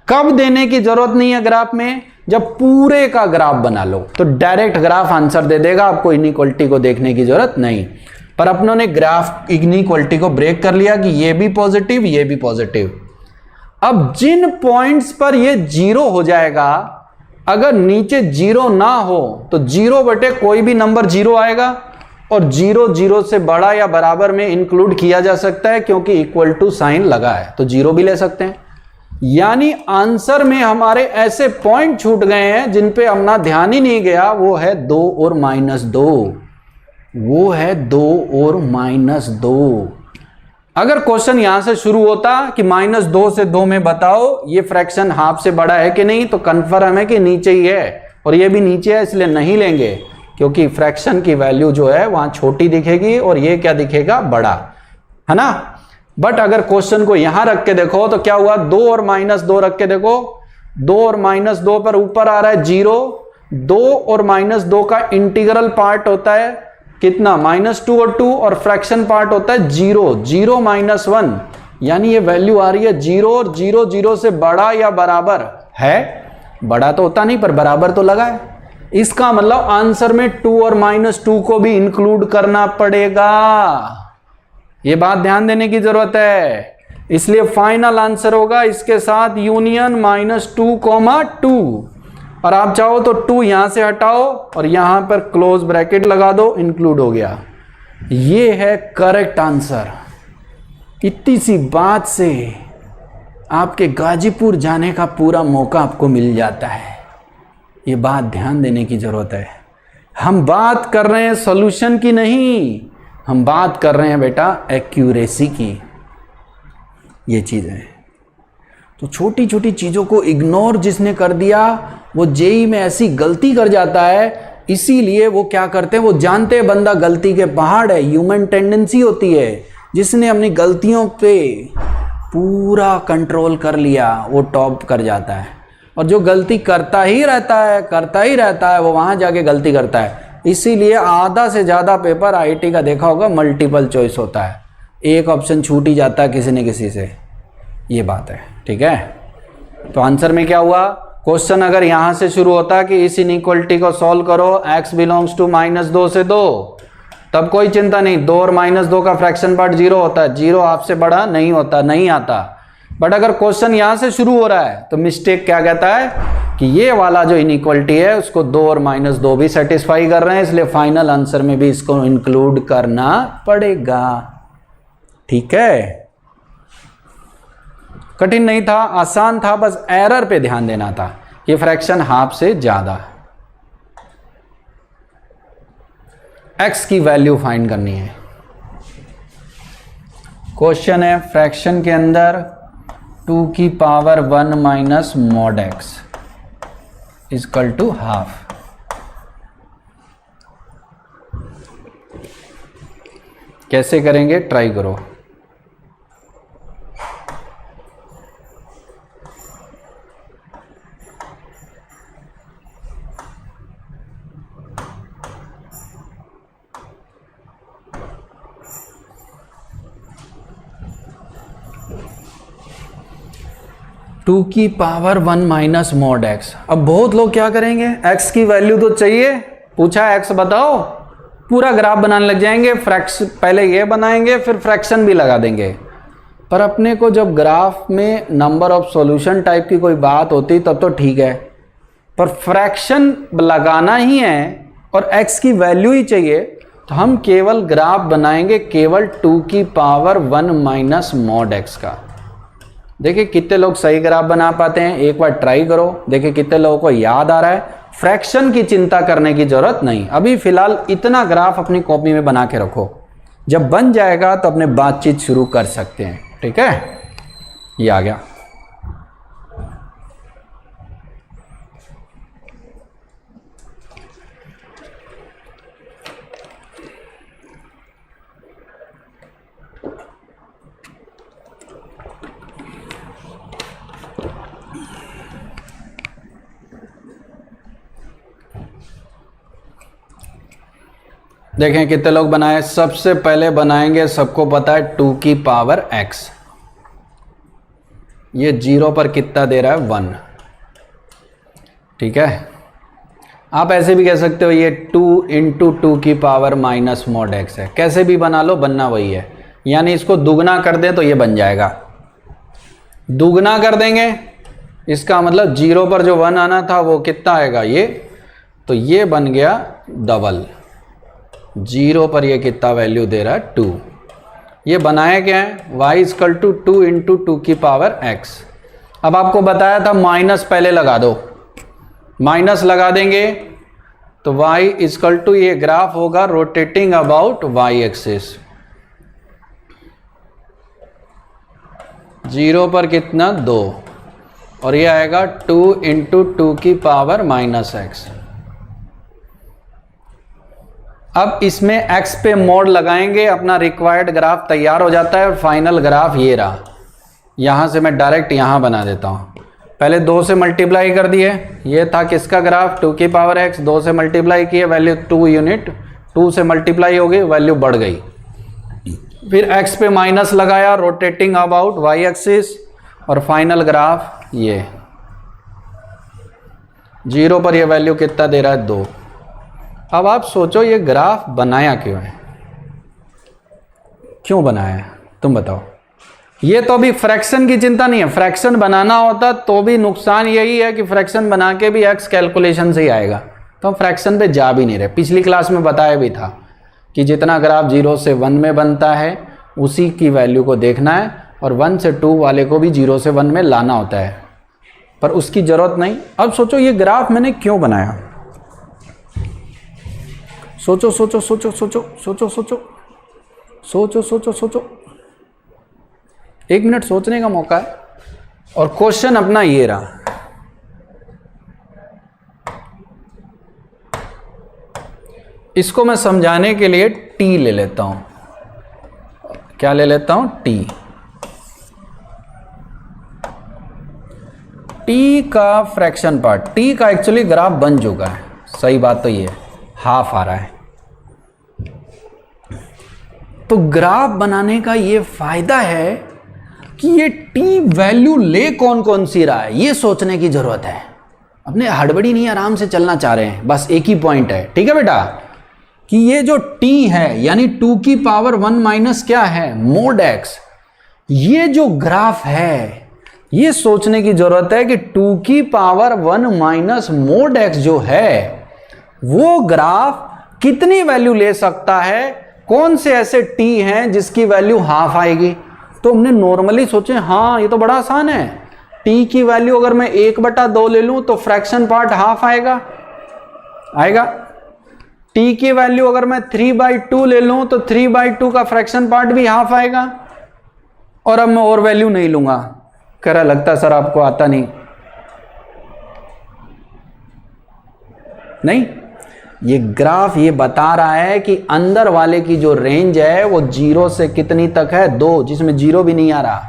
कब देने की जरूरत नहीं है ग्राफ में, जब पूरे का ग्राफ बना लो तो डायरेक्ट ग्राफ आंसर दे देगा, आपको इनइक्वलिटी को देखने की जरूरत नहीं। पर अपनों ने ग्राफ इनइक्वलिटी को ब्रेक कर लिया कि ये भी पॉजिटिव ये भी पॉजिटिव। अब जिन पॉइंट्स पर ये 0 हो जाएगा, अगर नीचे 0 ना हो तो 0 बटे कोई भी नंबर 0 आएगा, और 0 0 से बड़ा या बराबर में इंक्लूड किया जा सकता है क्योंकि इक्वल टू साइन लगा है, तो 0 भी ले सकते हैं। यानी आंसर में हमारे ऐसे पॉइंट छूट गए हैं जिन पे अपना ध्यान ही नहीं गया, वो है 2 और -2, वो है 2 और -2। अगर क्वेश्चन यहां से शुरू होता कि -2 से 2 में बताओ ये फ्रैक्शन हाफ से बड़ा है कि नहीं, तो कन्फर्म है कि नीचे ही है, और ये भी नीचे है, इसलिए नहीं लेंगे, क्योंकि फ्रैक्शन की वैल्यू जो है वहां छोटी दिखेगी और ये क्या दिखेगा, बड़ा, है ना। बट अगर क्वेश्चन को यहां रख के देखो तो क्या हुआ, 2 और -2 रख के देखो, 2 और -2 पर ऊपर आ रहा है 0, 2 और -2 का इंटीग्रल पार्ट होता है कितना, -2 और 2, और फ्रैक्शन पार्ट होता है 0, 0 -1, यानी ये वैल्यू आ रही है 0, और 0 0 से बड़ा या बराबर है, बड़ा तो होता नहीं पर बराबर तो लगा है। इसका मतलब आंसर में 2 और -2 को भी इंक्लूड करना पड़ेगा, ये बात ध्यान देने की जरूरत है। इसलिए फाइनल आंसर होगा इसके साथ यूनियन -2, 2, और आप चाहो तो 2 यहां से हटाओ और यहां पर क्लोज ब्रैकेट लगा दो, इंक्लूड हो गया। ये है करेक्ट आंसर। इतनी सी बात से आपके गाजीपुर जाने का पूरा मौका आपको मिल जाता है, ये बात ध्यान देने की जरूरत है। हम बात कर रहे हैं सॉल्यूशन की नहीं, हम बात कर रहे हैं बेटा एक्यूरेसी की, ये चीज़ है। तो छोटी छोटी चीज़ों को इग्नोर जिसने कर दिया वो जेई में ऐसी गलती कर जाता है। इसीलिए वो क्या करते हैं, वो जानते हैं बंदा गलती के पहाड़ है, ह्यूमन टेंडेंसी होती है जिसने अपनी गलतियों पे पूरा कंट्रोल कर लिया वो टॉप कर जाता है, और जो गलती करता ही रहता है वो वहाँ जाके गलती करता है। इसीलिए आधा से ज़्यादा पेपर आईटी का देखा होगा मल्टीपल चॉइस होता है, एक ऑप्शन छूट ही जाता है किसी न किसी से, ये बात है। ठीक है, तो आंसर में क्या हुआ, क्वेश्चन अगर यहाँ से शुरू होता कि इस इनइक्वलिटी को सॉल्व करो x बिलोंग्स टू -2 से 2, तब कोई चिंता नहीं, 2 और -2 का फ्रैक्शन पार्ट 0 होता है, 0 आपसे बड़ा नहीं होता, नहीं आता। बट अगर क्वेश्चन यहाँ से शुरू हो रहा है तो मिस्टेक क्या कहता है कि ये वाला जो इनइक्वलिटी है उसको 2 और -2 भी सेटिस्फाई कर रहे हैं, इसलिए फाइनल आंसर में भी इसको इंक्लूड करना पड़ेगा। ठीक है, कठिन नहीं था, आसान था, बस एरर पे ध्यान देना था। ये फ्रैक्शन हाफ से ज्यादा, x की वैल्यू फाइंड करनी है। क्वेश्चन है फ्रैक्शन के अंदर 2 की power 1 minus mod x equal to half. कैसे करेंगे, ट्राई करो। टू की पावर 1 माइनस मॉड एक्स। अब बहुत लोग क्या करेंगे, x की वैल्यू तो चाहिए, पूछा x बताओ, पूरा ग्राफ बनाने लग जाएंगे, पहले ये बनाएंगे फिर फ्रैक्शन भी लगा देंगे। पर अपने को जब ग्राफ में नंबर ऑफ सॉल्यूशन टाइप की कोई बात होती तब तो ठीक है, पर फ्रैक्शन लगाना ही है और x की वैल्यू ही चाहिए, तो हम केवल ग्राफ बनाएंगे केवल 2 की पावर 1 माइनस मॉड एक्स का। देखिए कितने लोग सही ग्राफ बना पाते हैं, एक बार ट्राई करो, देखिए कितने लोगों को याद आ रहा है। फ्रैक्शन की चिंता करने की जरूरत नहीं, अभी फिलहाल इतना ग्राफ अपनी कॉपी में बना के रखो, जब बन जाएगा तो अपने बातचीत शुरू कर सकते हैं। ठीक है, ये आ गया। देखें कितने लोग बनाए, सबसे पहले बनाएंगे, सबको पता है 2 की पावर x, ये 0 पर कितना दे रहा है 1। ठीक है, आप ऐसे भी कह सकते हो ये 2 इंटू 2 की पावर माइनस मॉड x है, कैसे भी बना लो, बनना वही है। यानी इसको दुगना कर दें तो ये बन जाएगा, दुगना कर देंगे, इसका मतलब 0 पर जो 1 आना था वो कितना आएगा ये, तो ये बन गया डबल। 0 पर ये कितना वैल्यू दे रहा है 2। ये बनाया क्या है, y इक्वल टू 2 इंटू 2 की पावर x। अब आपको बताया था माइनस पहले लगा दो, माइनस लगा देंगे तो y इक्वल टू ये ग्राफ होगा रोटेटिंग अबाउट y एक्सिस। 0 पर कितना 2, और ये आएगा 2 इंटू 2 की पावर माइनस x। अब इसमें x पे मोड लगाएंगे, अपना रिक्वायर्ड ग्राफ तैयार हो जाता है, और फाइनल ग्राफ ये रहा। यहाँ से मैं डायरेक्ट यहाँ बना देता हूँ, पहले 2 से मल्टीप्लाई कर दिए, ये था किसका ग्राफ 2 की पावर x, 2 से मल्टीप्लाई किए, वैल्यू 2 यूनिट, 2 से मल्टीप्लाई हो गई, वैल्यू बढ़ गई। फिर x पे माइनस लगाया, रोटेटिंग अबाउट y एक्सिस, और फाइनल ग्राफ ये 0 पर ये वैल्यू कितना दे रहा है 2। अब आप सोचो ये ग्राफ बनाया क्यों है, क्यों बनाया है, तुम बताओ। ये तो अभी फ्रैक्शन की चिंता नहीं है, फ्रैक्शन बनाना होता तो भी नुकसान यही है कि फ्रैक्शन बना के भी x कैलकुलेशन से ही आएगा, तो हम फ्रैक्शन पे जा भी नहीं रहे। पिछली क्लास में बताया भी था कि जितना ग्राफ 0 से 1 में बनता है उसी की वैल्यू को देखना है, और 1 से 2 वाले को भी 0 से 1 में लाना होता है, पर उसकी जरूरत नहीं। अब सोचो ये ग्राफ मैंने क्यों बनाया, सोचो सोचो सोचो सोचो सोचो सोचो सोचो सोचो सोचो, 1 मिनट सोचने का मौका है। और क्वेश्चन अपना ये रहा, इसको मैं समझाने के लिए टी ले लेता हूं, क्या ले लेता हूं, टी। टी का फ्रैक्शन पार्ट, टी का एक्चुअली ग्राफ बन चुका है, सही बात तो ये है, हाफ आ रहा है। तो ग्राफ बनाने का ये फायदा है कि ये टी वैल्यू ले कौन कौन सी रहा है, ये सोचने की जरूरत है। अपने हड़बड़ी नहीं, आराम से चलना चाह रहे हैं, बस एक ही पॉइंट है, ठीक है बेटा, कि ये जो टी है यानी 2 की पावर 1 माइनस क्या है, मोड एक्स, ये जो ग्राफ है ये सोचने की जरूरत है कि 2 की पावर 1 माइनस मोड एक्स जो है वो ग्राफ कितनी वैल्यू ले सकता है, कौन से ऐसे टी हैं जिसकी वैल्यू हाफ आएगी। तो हमने नॉर्मली सोचे हाँ ये तो बड़ा आसान है, टी की वैल्यू अगर मैं 1/2 ले लूं तो फ्रैक्शन पार्ट हाफ आएगा, आएगा। टी की वैल्यू अगर मैं 3/2 ले लूं तो 3/2 का फ्रैक्शन पार्ट भी हाफ आएगा। और अब मैं और वैल्यू नहीं लूंगा, कह रहा लगता सर आपको आता नहीं, नहीं, ये ग्राफ ये बता रहा है कि अंदर वाले की जो रेंज है वो 0 से कितनी तक है, 2, जिसमें 0 भी नहीं आ रहा,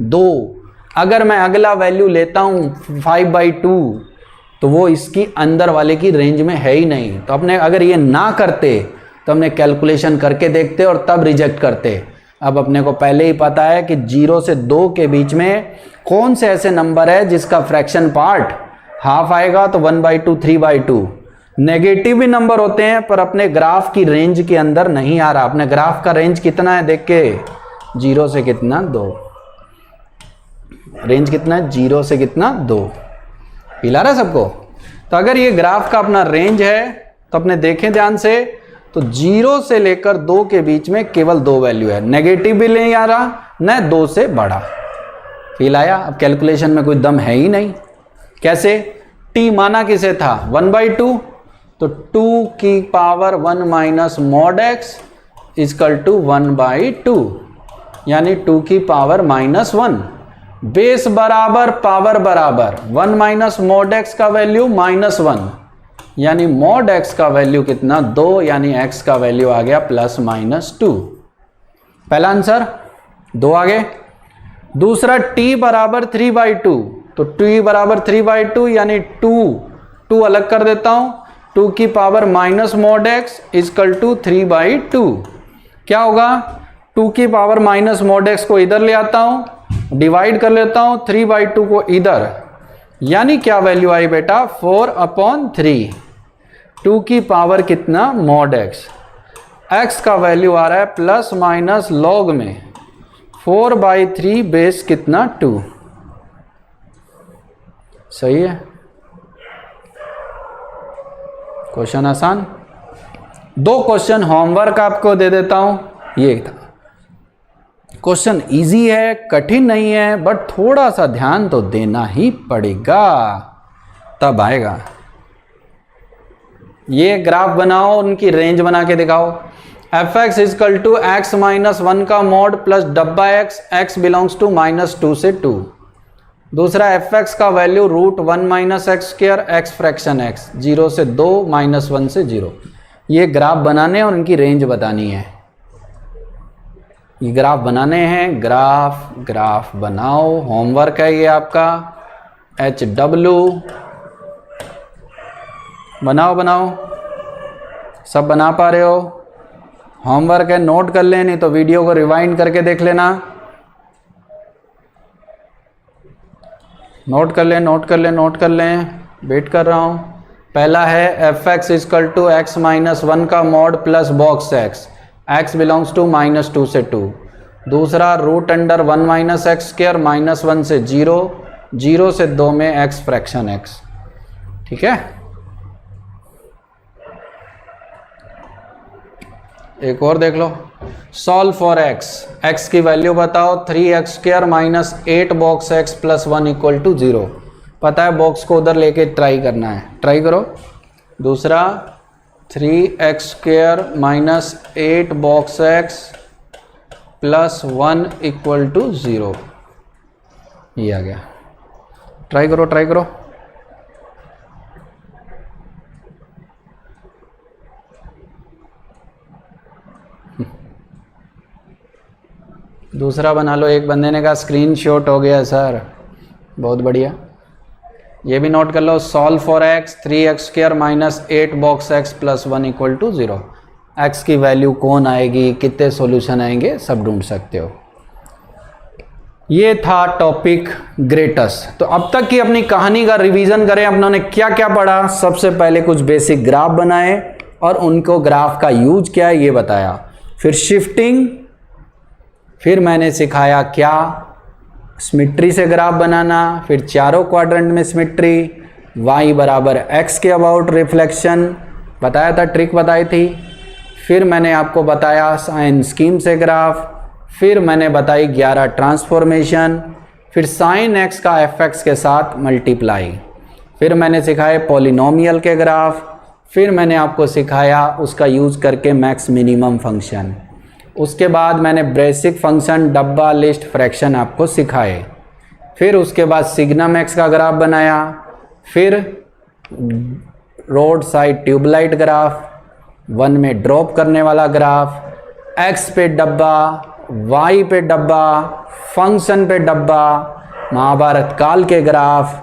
2। अगर मैं अगला वैल्यू लेता हूं 5/2 तो वो इसकी अंदर वाले की रेंज में है ही नहीं। तो अपने अगर ये ना करते तो हमने कैलकुलेशन करके देखते और तब रिजेक्ट करते। अब अपने को पहले ही पता है कि 0 से 2 के बीच में कौन से ऐसे नंबर है जिसका फ्रैक्शन पार्ट हाफ आएगा, तो 1/2, 3/2। नेगेटिव भी नंबर होते हैं पर अपने ग्राफ की रेंज के अंदर नहीं आ रहा। अपने ग्राफ का रेंज कितना है देख के, 0 से कितना, 2। रेंज कितना है, 0 से कितना, 2। हिला रहा है सबको। तो अगर ये ग्राफ का अपना रेंज है तो अपने देखें ध्यान से, तो 0 से लेकर 2 के बीच में केवल 2 वैल्यू है, नेगेटिव भी नहीं आ रहा न 2 से बड़ा। फील आया। अब कैलकुलेशन में कोई दम है ही नहीं। कैसे, टी माना किसे था, 1/2, तो 2 की power 1 minus mod x is equal to 1/2, यानी 2 की पावर -1। बेस बराबर पावर बराबर, 1 माइनस मॉड एक्स का वैल्यू -1, यानी मॉड एक्स का वैल्यू कितना, 2, यानी एक्स का वैल्यू आ गया +-2। पहला आंसर 2 आ गए। दूसरा t बराबर 3/2, तो t बराबर 3/2 यानी 2 अलग कर देता हूं, 2 की power minus mod x is equal to 3/2। क्या होगा, 2 की पावर माइनस मॉड एक्स को इधर ले आता हूं, डिवाइड कर लेता हूं 3/2 को इधर, यानी क्या वैल्यू आई बेटा, 4/3। 2 की पावर कितना, मॉड एक्स, एक्स का वैल्यू आ रहा है प्लस माइनस लॉग में 4/3 बेस कितना, 2। सही है। क्वेश्चन आसान। 2 क्वेश्चन होमवर्क आपको दे देता हूं। ये था क्वेश्चन, इजी है, कठिन नहीं है, बट थोड़ा सा ध्यान तो देना ही पड़ेगा, तब आएगा। ये ग्राफ बनाओ, उनकी रेंज बना के दिखाओ। f(x) is equal to x minus 1 का मॉड प्लस डब्बा x, x बिलोंग्स टू -2 से 2। दूसरा f(x) का value √1 minus x square, x fraction x, 0 से 2, -1 से 0। ये ग्राफ बनाने और उनकी रेंज बतानी है। ये ग्राफ बनाने हैं, ग्राफ बनाओ, होमवर्क है ये आपका। HW बनाओ, सब बना पा रहे हो, होमवर्क है, नोट कर लें, नहीं तो वीडियो को रिवाइंड करके देख लेना। नोट कर लें, वेट कर रहा हूं। पहला है f(x) is equal to x minus 1 का mod plus box x, x belongs to -2 से 2। दूसरा √1 माइनस एक्स स्क्वायर, -1 से 0, 0 से 2 में x फ्रैक्शन x। ठीक है, एक और देख लो। सॉल्व फॉर x की वैल्यू बताओ, 3x square minus 8 box x plus 1 equal to 0। पता है बॉक्स को उधर लेके ट्राई करना है, ट्राई करो। दूसरा 3x square minus 8 box x plus 1 equal to 0, ये आ गया। ट्राई करो। दूसरा बना लो। एक बंदे ने कहा स्क्रीनशॉट हो गया सर, बहुत बढ़िया। ये भी नोट कर लो, solve for x 3x² minus 8 box x plus 1 equal to 0। X की वैल्यू कौन आएगी, कितने सॉल्यूशन आएंगे, सब ढूंढ सकते हो। ये था टॉपिक ग्रेटस। तो अब तक की अपनी कहानी का रिवीजन करें, अपनों क्या क्या पढ़ा। सबसे पहले कुछ बेसिक ग्राफ बनाए और उनको ग्राफ का यूज क्या है ये बताया। फिर शिफ्टिंग, फिर मैंने सिखाया क्या सिमेट्री से ग्राफ बनाना, फिर चारों क्वाड्रेंट में सिमेट्री, y बराबर x के अबाउट रिफ्लेक्शन बताया था, ट्रिक बताई थी। फिर मैंने आपको बताया साइन स्कीम से ग्राफ, फिर मैंने बताई 11 ट्रांसफॉर्मेशन, फिर साइन x का fx के साथ मल्टीप्लाई, फिर मैंने सिखाए पॉलिनोमियल के ग्राफ, फिर मैंने आपको सिखाया उसका यूज़ करके मैक्स मिनिमम फंक्शन। उसके बाद मैंने बेसिक फंक्शन, डब्बा, लिस्ट, फ्रैक्शन आपको सिखाए। फिर उसके बाद सिग्नम एक्स का ग्राफ बनाया, फिर रोड साइड ट्यूबलाइट ग्राफ, 1 में ड्रॉप करने वाला ग्राफ, एक्स पे डब्बा, वाई पे डब्बा, फंक्शन पे डब्बा, महाभारत काल के ग्राफ,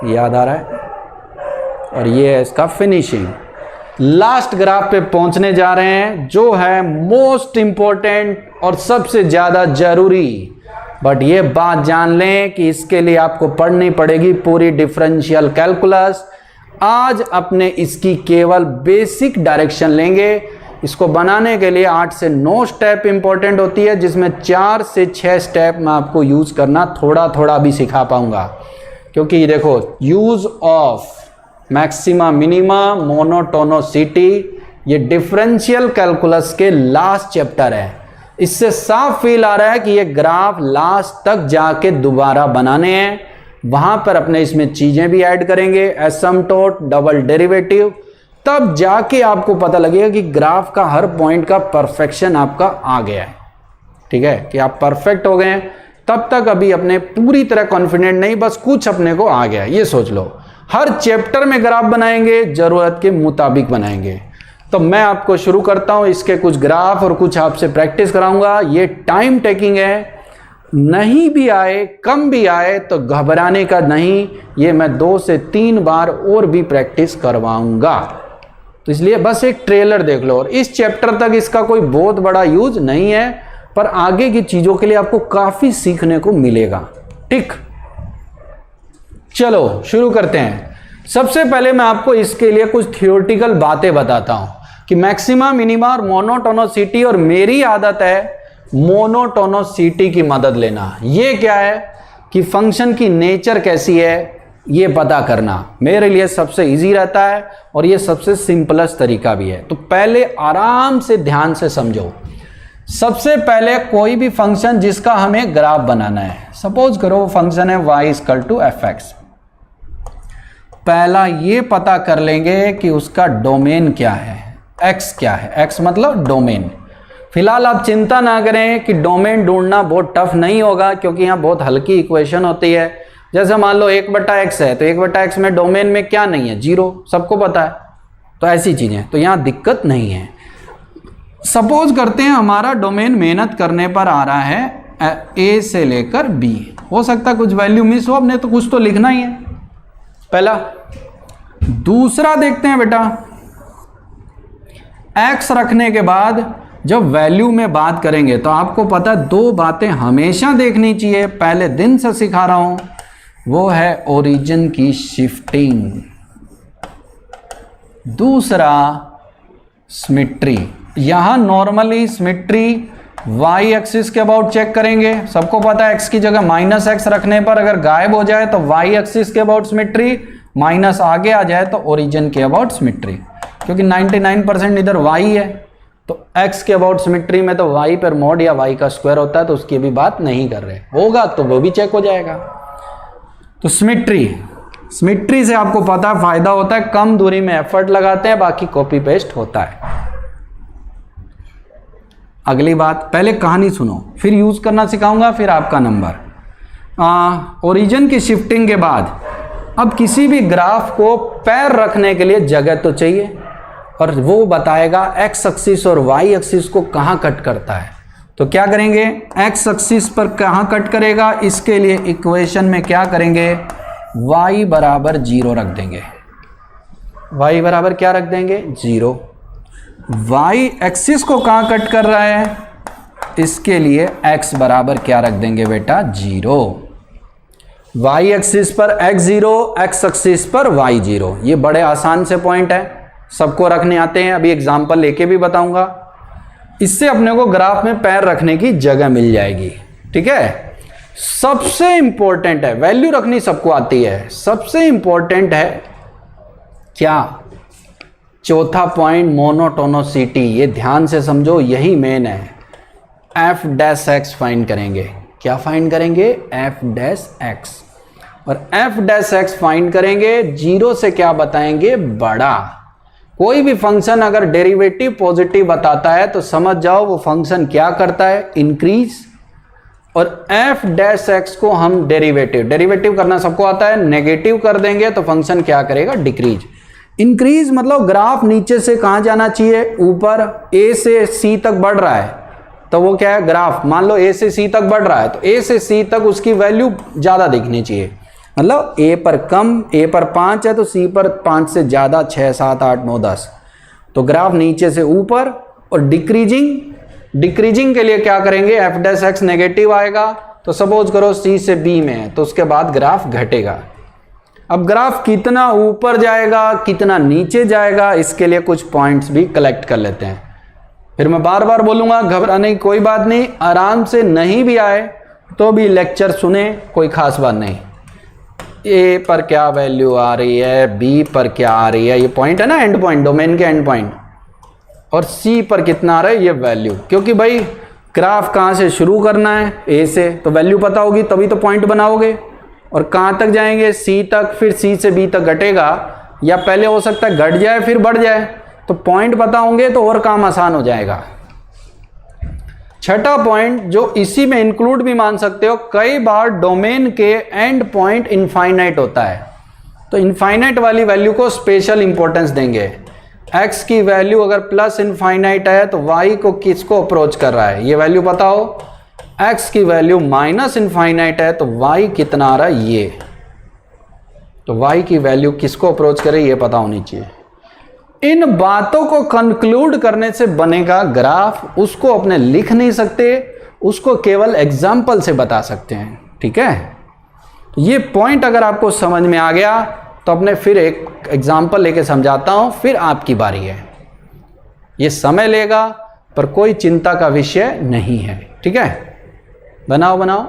याद आ रहा है। और ये है इसका फिनिशिंग। लास्ट ग्राफ पे पहुंचने जा रहे हैं जो है मोस्ट इंपॉर्टेंट और सबसे ज़्यादा जरूरी। बट ये बात जान लें कि इसके लिए आपको पढ़नी पड़ेगी पूरी डिफरेंशियल कैलकुलस। आज अपने इसकी केवल बेसिक डायरेक्शन लेंगे। इसको बनाने के लिए 8 से 9 स्टेप इंपॉर्टेंट होती है, जिसमें 4 से 6 स्टेप मैं आपको यूज करना थोड़ा थोड़ा भी सिखा पाऊंगा। क्योंकि ये देखो, use of maxima minima, monotonicity, ये डिफरेंशियल कैलकुलस के लास्ट चैप्टर है। इससे साफ फील आ रहा है कि ये ग्राफ लास्ट तक जाके दोबारा बनाने हैं। वहां पर अपने इसमें चीजें भी ऐड करेंगे, एसिम्पटोट, डबल डेरिवेटिव, तब जाके आपको पता लगेगा कि ग्राफ का हर पॉइंट का परफेक्शन आपका आ गया है। ठीक है, कि आप परफेक्ट हो गए हैं। तब तक अभी अपने पूरी तरह कॉन्फिडेंट नहीं, बस कुछ अपने को आ गया, ये सोच लो। हर चैप्टर में ग्राफ बनाएंगे, जरूरत के मुताबिक बनाएंगे। तो मैं आपको शुरू करता हूं, इसके कुछ ग्राफ और कुछ आपसे प्रैक्टिस कराऊंगा। ये टाइम टेकिंग है, नहीं भी आए, कम भी आए तो घबराने का नहीं। ये मैं 2 से 3 बार और भी प्रैक्टिस करवाऊंगा। तो इसलिए बस एक ट्रेलर देख लो। और इस चैप्टर तक इसका कोई बहुत बड़ा यूज नहीं है, पर आगे की चीजों के लिए आपको काफी सीखने को मिलेगा। ठीक, चलो शुरू करते हैं। सबसे पहले मैं आपको इसके लिए कुछ थियोरेटिकल बातें बताता हूं कि मैक्सिमा, मिनिमा और मोनोटोनोसिटी, और मेरी आदत है मोनोटोनोसिटी की मदद लेना। ये क्या है कि फंक्शन की नेचर कैसी है ये पता करना मेरे लिए सबसे इजी रहता है, और ये सबसे सिंपलेस्ट तरीका भी है। तो पहले आराम से ध्यान से समझो। सबसे पहले कोई भी फंक्शन जिसका हमें ग्राफ बनाना है, सपोज करो वो फंक्शन है y = f(x). पहला ये पता कर लेंगे कि उसका डोमेन क्या है, x क्या है। x मतलब डोमेन। फिलहाल आप चिंता ना करें कि डोमेन ढूंढना बहुत टफ नहीं होगा, क्योंकि यहाँ बहुत हल्की इक्वेशन होती है। जैसे मान लो 1/x है, तो 1/x में डोमेन में क्या नहीं है, 0, सबको पता है। तो ऐसी चीजें, तो यहाँ दिक्कत नहीं है। सपोज करते हैं हमारा डोमेन मेहनत करने पर आ रहा है a से लेकर b। हो सकता है कुछ वैल्यू मिस हो, अपने तो कुछ तो लिखना ही है पहला। दूसरा देखते हैं बेटा, x रखने के बाद जब वैल्यू में बात करेंगे तो आपको पता है 2 बातें हमेशा देखनी चाहिए, पहले दिन से सिखा रहा हूं। वो है ओरिजिन की शिफ्टिंग, दूसरा सिमेट्री। यहां नॉर्मली सिमेट्री y एक्सिस के अबाउट चेक करेंगे। सबको पता है x की जगह -x रखने पर अगर गायब हो जाए तो y एक्सिस के अबाउट सिमेट्री, माइनस आगे आ जाए तो ओरिजिन के अबाउट सिमेट्री। क्योंकि 99% इधर y है, तो x के अबाउट सिमेट्री में तो y पर मॉड या y का स्क्वायर होता है, तो उसकी भी बात नहीं कर रहे। होगा तो वो भी चेक हो जाएगा। तो सिमेट्री से आपको पता है फायदा होता है, कम दूरी में एफर्ट लगाते हैं, बाकी कॉपी पेस्ट होता है। अगली बात, पहले कहानी सुनो, फिर यूज करना सिखाऊंगा, फिर आपका नंबर। ओरिजिन की शिफ्टिंग के बाद अब किसी भी ग्राफ को पैर रखने के लिए जगह तो चाहिए, और वो बताएगा x एक्सिस और y एक्सिस को कहाँ कट करता है। तो क्या करेंगे, एक्स एक्सिस पर कहाँ कट करेगा, इसके लिए इक्वेशन में क्या करेंगे, y बराबर 0 रख देंगे। y बराबर क्या रख देंगे, 0। y एक्सिस को कहाँ कट कर रहा है, इसके लिए x बराबर क्या रख देंगे बेटा, 0। y एक्सिस पर x 0, x एक्सिस पर y 0। ये बड़े आसान से पॉइंट है, सबको रखने आते हैं, अभी एग्जाम्पल लेके भी बताऊंगा। इससे अपने को ग्राफ में पैर रखने की जगह मिल जाएगी। ठीक है, सबसे इंपॉर्टेंट है, वैल्यू रखनी सबको आती है, सबसे इंपॉर्टेंट है क्या, चौथा पॉइंट मोनोटोनोसिटी। ये ध्यान से समझो, यही मेन है। एफ डैश एक्स फाइंड करेंगे, क्या फाइंड करेंगे, एफ डैश एक्स। और एफ डैश एक्स फाइंड करेंगे, 0 से क्या बताएंगे, बड़ा। कोई भी फंक्शन अगर डेरिवेटिव पॉजिटिव बताता है तो समझ जाओ वो फंक्शन क्या करता है, इंक्रीज। और एफ डैश एक्स को हम डेरिवेटिव करना सबको आता है, नेगेटिव कर देंगे तो फंक्शन क्या करेगा, डिक्रीज। इंक्रीज मतलब ग्राफ नीचे से कहां जाना चाहिए, ऊपर। ए से सी तक बढ़ रहा है तो वो क्या है, ग्राफ। मान लो ए से सी तक बढ़ रहा है तो ए से सी तक उसकी वैल्यू ज्यादा दिखनी चाहिए, मतलब ए पर कम, ए पर 5 है तो सी पर 5 से ज़्यादा, 6, 7, 8, 9, 10। तो ग्राफ नीचे से ऊपर। और डिक्रीजिंग के लिए क्या करेंगे, एफ डैश एक्स नेगेटिव आएगा तो सपोज करो सी से बी में है तो उसके बाद ग्राफ घटेगा। अब ग्राफ कितना ऊपर जाएगा, कितना नीचे जाएगा, इसके लिए कुछ पॉइंट्स भी कलेक्ट कर लेते हैं। फिर मैं बार बार बोलूँगा, घबराने की कोई बात नहीं, आराम से नहीं भी आए तो भी लेक्चर सुने, कोई खास बात नहीं। ए पर क्या वैल्यू आ रही है, बी पर क्या आ रही है, ये पॉइंट है ना, एंड पॉइंट, डोमेन के एंड पॉइंट। और सी पर कितना आ रहा है, ये वैल्यू। क्योंकि भाई ग्राफ कहाँ से शुरू करना है, ए से, तो वैल्यू पता होगी तभी तो पॉइंट बनाओगे। और कहाँ तक जाएंगे, सी तक, फिर सी से बी तक घटेगा, या पहले हो सकता है घट जाए फिर बढ़ जाए। तो पॉइंट पता होंगे तो और काम आसान हो जाएगा। छठा पॉइंट जो इसी में इंक्लूड भी मान सकते हो, कई बार डोमेन के एंड पॉइंट इनफाइनाइट होता है तो इनफाइनाइट वाली वैल्यू को स्पेशल इंपॉर्टेंस देंगे। x की वैल्यू अगर प्लस इनफाइनाइट है तो y को किसको अप्रोच कर रहा है, ये वैल्यू पता हो। x की वैल्यू माइनस इनफाइनाइट है तो y कितना आ रहा है, ये। तो y की वैल्यू किसको अप्रोच करे ये पता होनी चाहिए। इन बातों को कंक्लूड करने से बनेगा ग्राफ, उसको अपने लिख नहीं सकते, उसको केवल एग्जाम्पल से बता सकते हैं। ठीक है, ये पॉइंट अगर आपको समझ में आ गया तो अपने फिर एक एग्जाम्पल लेके समझाता हूं, फिर आपकी बारी है। ये समय लेगा पर कोई चिंता का विषय नहीं है। ठीक है, बनाओ।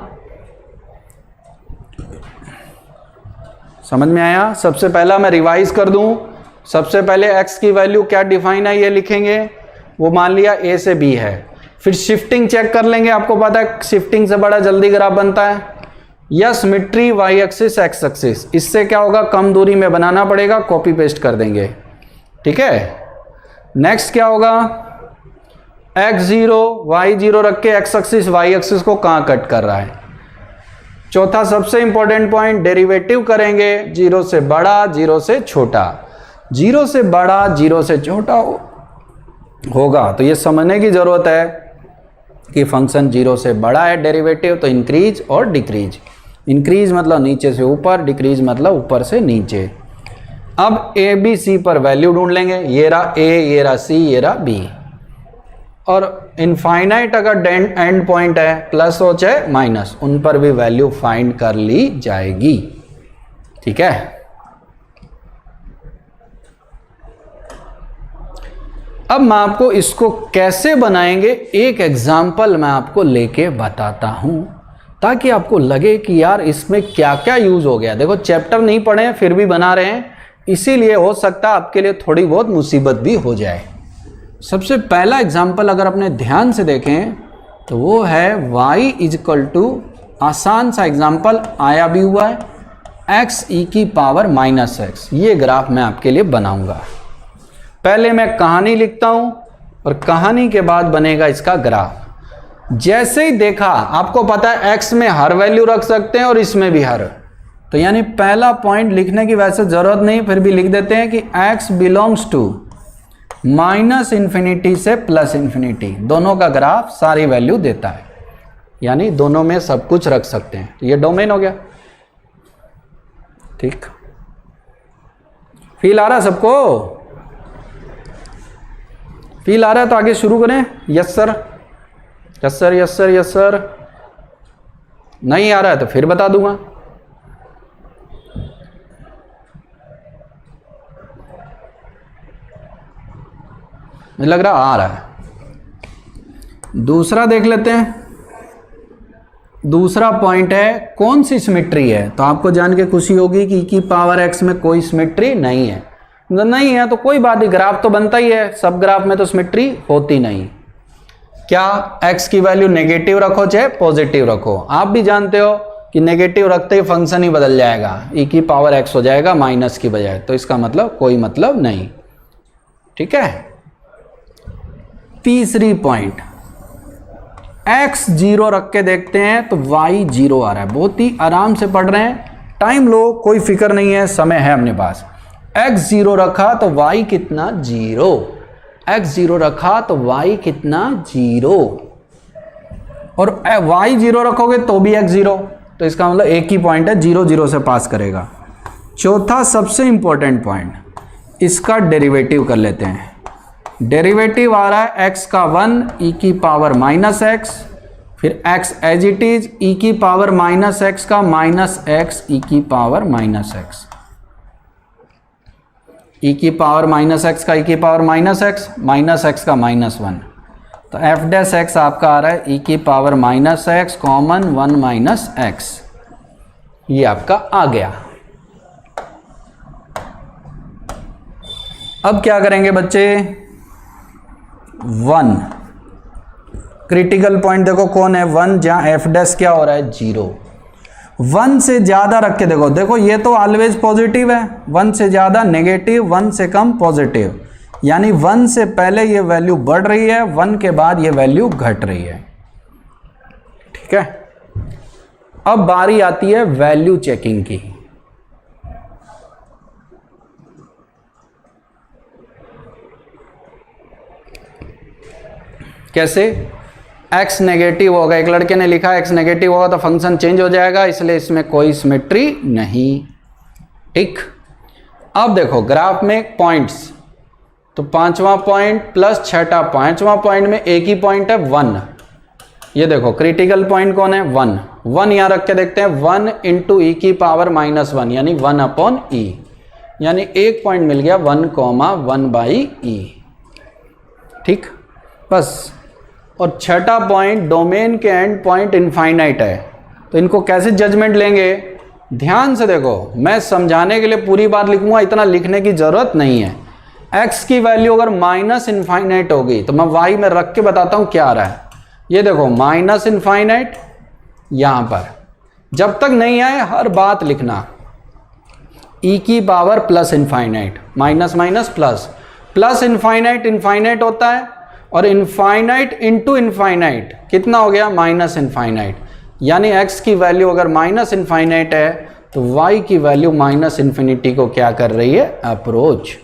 समझ में आया। सबसे पहला मैं रिवाइज कर दूं, सबसे पहले x की वैल्यू क्या डिफाइन है ये लिखेंगे, वो मान लिया a से b है। फिर शिफ्टिंग चेक कर लेंगे, आपको पता है शिफ्टिंग से बड़ा जल्दी ग्राफ बनता है। या symmetry y axis x axis, इससे क्या होगा, कम दूरी में बनाना पड़ेगा, कॉपी पेस्ट कर देंगे। ठीक है, नेक्स्ट क्या होगा, x0 y0 रख के x एक्सिस y एक्सिस को कहाँ कट कर रहा है। चौथा सबसे इंपॉर्टेंट पॉइंट, डेरिवेटिव करेंगे, 0 से बड़ा 0 से छोटा, 0 से बड़ा 0 से छोटा होगा। तो ये समझने की जरूरत है कि फंक्शन 0 से बड़ा है डेरिवेटिव तो इंक्रीज और डिक्रीज। इंक्रीज मतलब नीचे से ऊपर, डिक्रीज मतलब ऊपर से नीचे। अब ए बी सी पर वैल्यू ढूंढ लेंगे, ये रहा ए, ये रहा सी, ये रहा बी। और इनफाइनाइट अगर एंड पॉइंट है, प्लस हो चाहे माइनस, उन पर भी वैल्यू फाइंड कर ली जाएगी। ठीक है, अब मैं आपको इसको कैसे बनाएंगे एक एग्जाम्पल मैं आपको लेके बताता हूं, ताकि आपको लगे कि यार इसमें क्या क्या यूज हो गया। देखो चैप्टर नहीं पढ़े हैं फिर भी बना रहे हैं, इसीलिए हो सकता है आपके लिए थोड़ी बहुत मुसीबत भी हो जाए। सबसे पहला एग्जाम्पल अगर अपने ध्यान से देखें तो वो है y इजकल टू, आसान सा एग्जाम्पल आया भी हुआ है, x e की पावर माइनस x। ये ग्राफ मैं आपके लिए बनाऊंगा। पहले मैं कहानी लिखता हूं और कहानी के बाद बनेगा इसका ग्राफ। जैसे ही देखा, आपको पता है x में हर वैल्यू रख सकते हैं और इसमें भी हर, तो यानी पहला पॉइंट लिखने की वैसे जरूरत नहीं, फिर भी लिख देते हैं कि x belongs to minus infinity से प्लस इन्फिनिटी, दोनों का ग्राफ सारी वैल्यू देता है, यानी दोनों में सब कुछ रख सकते हैं। तो ये डोमेन हो गया। ठीक, फील आ रहा है सबको? फील आ रहा है तो आगे शुरू करें। Yes sir, yes sir, yes sir, yes sir. नहीं आ रहा है तो फिर बता दूंगा। मुझे लग रहा आ रहा है। दूसरा देख लेते हैं। दूसरा पॉइंट है कौन सी सिमेट्री है। तो आपको जान के खुशी होगी कि e पावर x में कोई सिमेट्री नहीं है। नहीं है तो कोई बात नहीं, ग्राफ तो बनता ही है, सब ग्राफ में तो सिमेट्री होती नहीं। क्या x की वैल्यू नेगेटिव रखो चाहे पॉजिटिव रखो, आप भी जानते हो कि नेगेटिव रखते ही फंक्शन ही बदल जाएगा, e पावर x हो जाएगा माइनस की बजाय। तो इसका मतलब कोई मतलब नहीं। ठीक है। तीसरी पॉइंट, x 0 रख के देखते हैं तो y 0 आ रहा है। बहुत ही आराम से पढ़ रहे हैं, टाइम लो, कोई फिक्र नहीं है, समय है अपने पास। x 0 रखा तो y कितना 0, x 0 रखा तो y कितना 0, और y 0 रखोगे तो भी x 0। तो इसका मतलब एक ही पॉइंट है, 0 0 से पास करेगा। चौथा सबसे इंपॉर्टेंट पॉइंट, इसका डेरिवेटिव कर लेते हैं। डेरिवेटिव आ रहा है x का 1 e की पावर माइनस x, फिर x as it is e की पावर माइनस x का माइनस x e की पावर माइनस x, e की पावर माइनस x का e की पावर माइनस x का माइनस 1। तो f डैश x आपका आ रहा है e की power minus x common 1 minus x, ये आपका आ गया। अब क्या करेंगे बच्चे, 1 क्रिटिकल पॉइंट देखो कौन है, 1 जहां एफ डैश क्या हो रहा है 0। 1 से ज्यादा रख के देखो, देखो ये तो ऑलवेज पॉजिटिव है, 1 से ज्यादा नेगेटिव, 1 से कम पॉजिटिव, यानी 1 से पहले ये वैल्यू बढ़ रही है, 1 के बाद ये वैल्यू घट रही है। ठीक है। अब बारी आती है वैल्यू चेकिंग की। कैसे, x नेगेटिव होगा, एक लड़के ने लिखा x नेगेटिव होगा तो फंक्शन चेंज हो जाएगा, इसलिए इसमें कोई सिमेट्री नहीं। ठीक। अब देखो ग्राफ में पॉइंट्स, तो 5वां पॉइंट प्लस 6वां, 5वां पॉइंट में एक ही पॉइंट है 1। ये देखो क्रिटिकल पॉइंट कौन है 1, 1 यहां रख के देखते हैं, 1 इंटू ई की पावर माइनस 1 यानी 1 अपॉन ई, यानी एक पॉइंट मिल गया 1,1 बाई ई। ठीक, बस। और 6वां पॉइंट डोमेन के एंड पॉइंट इनफाइनाइट है, तो इनको कैसे जजमेंट लेंगे, ध्यान से देखो, मैं समझाने के लिए पूरी बात लिखूंगा, इतना लिखने की जरूरत नहीं है। x की वैल्यू अगर माइनस इनफाइनाइट होगी तो मैं y में रख के बताता हूं क्या आ रहा है। ये देखो माइनस इनफाइनाइट, यहां पर जब तक नहीं आए हर बात लिखना, e की power plus infinite, minus minus plus, plus infinite infinite होता है, और इनफाइनाइट इंटू इनफाइनाइट कितना हो गया माइनस इनफाइनाइट, यानी x की वैल्यू अगर माइनस इनफाइनाइट है तो y की वैल्यू माइनस इन्फिनिटी को क्या कर रही है, अप्रोच।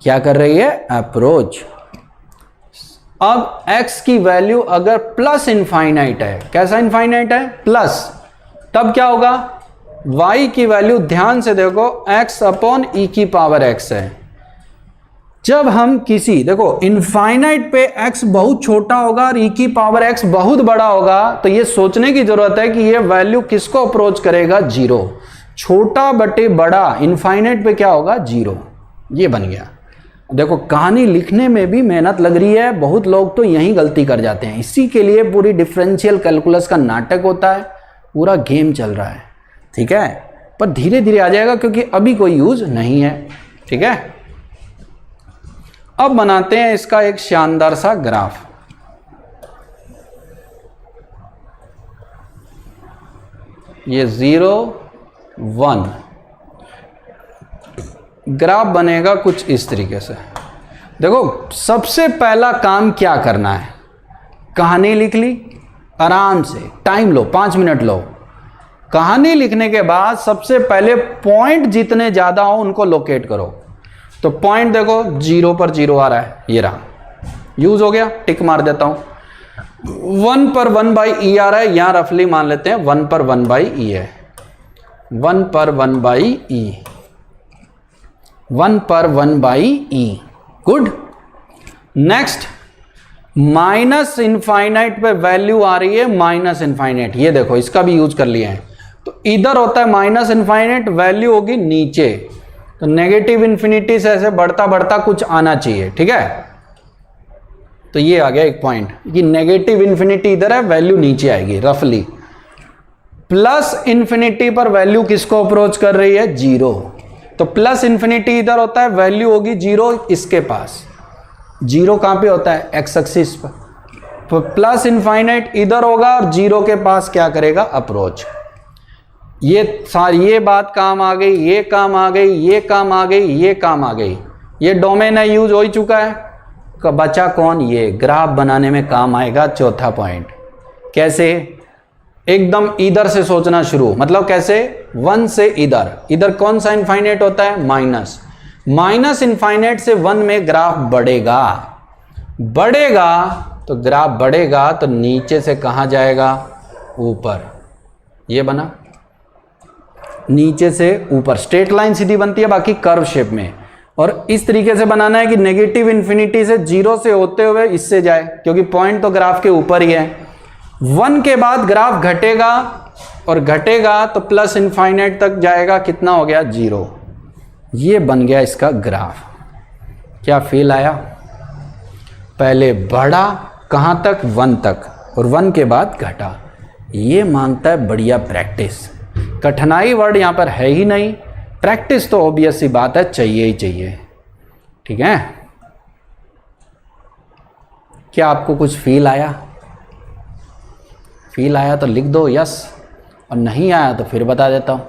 क्या कर रही है, अप्रोच। अब x की वैल्यू अगर प्लस इनफाइनाइट है, कैसा इनफाइनाइट है, प्लस, तब क्या होगा, y की वैल्यू ध्यान से देखो x अपॉन e की पावर x है। जब हम किसी, देखो इनफाइनाइट पे x बहुत छोटा होगा और e की पावर x बहुत बड़ा होगा, तो ये सोचने की जरूरत है कि ये वैल्यू किसको अप्रोच करेगा, 0। छोटा बटे बड़ा इनफाइनाइट पे क्या होगा, 0। ये बन गया। देखो कहानी लिखने में भी मेहनत लग रही है, बहुत लोग तो यही गलती कर जाते हैं, इसी के लिए पूरी डिफरेंशियल कैलकुलस का नाटक होता है, पूरा गेम चल रहा है। ठीक है, पर धीरे धीरे आ जाएगा क्योंकि अभी कोई यूज नहीं है। ठीक है, अब बनाते हैं इसका एक शानदार सा ग्राफ। ये 0 1 ग्राफ बनेगा कुछ इस तरीके से। देखो सबसे पहला काम क्या करना है, कहानी लिख ली आराम से, टाइम लो 5 मिनट लो। कहानी लिखने के बाद सबसे पहले पॉइंट जितने ज्यादा हो उनको लोकेट करो। तो पॉइंट देखो 0 पर 0 आ रहा है, ये रहा, यूज हो गया, टिक मार देता हूं। 1 पर 1/e आ रहा है, यहां रफली मान लेते हैं 1 पर 1/e है, 1 पर 1/e, 1 पर 1/e। Good. Next, minus infinite पे वैल्यू आ रही है माइनस इनफाइनाइट, ये देखो इसका भी यूज कर लिया है। तो इधर होता है माइनस इनफाइनाइट, वैल्यू होगी नीचे, तो नेगेटिव इन्फिनिटी से ऐसे बढ़ता बढ़ता कुछ आना चाहिए, ठीक है। तो ये आ गया एक पॉइंट कि नेगेटिव इन्फिनिटी इधर है, वैल्यू नीचे आएगी रफली। प्लस इन्फिनिटी पर वैल्यू किसको अप्रोच कर रही है? 0। तो प्लस इन्फिनिटी इधर होता है, वैल्यू होगी 0 इसके पास। 0 कहां पे होता है? एक्स एक्सिस पर। तो प्लस इनफाइनाइट इधर होगा और 0 के पास क्या करेगा? अप्रोच। ये बात काम आ गई, ये काम आ गई, ये काम आ गई, ये काम आ गई। ये डोमेन है, यूज हो ही चुका है। बचा कौन? ये ग्राफ बनाने में काम आएगा चौथा पॉइंट। कैसे? एकदम इधर से सोचना शुरू, मतलब कैसे? 1 से इधर, इधर कौन सा इनफाइनाइट होता है? माइनस। माइनस इनफाइनाइट से 1 में ग्राफ बढ़ेगा, बढ़ेगा तो ग्राफ बढ़ेगा तो नीचे से कहां जाएगा? ऊपर। ये बना, नीचे से ऊपर स्ट्रेट लाइन सीधी बनती है, बाकी कर्व शेप में। और इस तरीके से बनाना है कि नेगेटिव इन्फिनिटी से 0 से होते हुए इससे जाए, क्योंकि पॉइंट तो ग्राफ के ऊपर ही है। 1 के बाद ग्राफ घटेगा और घटेगा तो प्लस इनफाइनाइट तक जाएगा, कितना हो गया? 0। ये बन गया इसका ग्राफ। क्या फील आया? पहले बढ़ा कहां तक? 1 तक, और 1 के बाद घटा। ये मांगता है बढ़िया प्रैक्टिस। कठिनाई वर्ड यहां पर है ही नहीं, प्रैक्टिस तो ऑब्वियस सी बात है, चाहिए ही चाहिए, ठीक है। क्या आपको कुछ फील आया? फील आया तो लिख दो यस, और नहीं आया तो फिर बता देता हूं।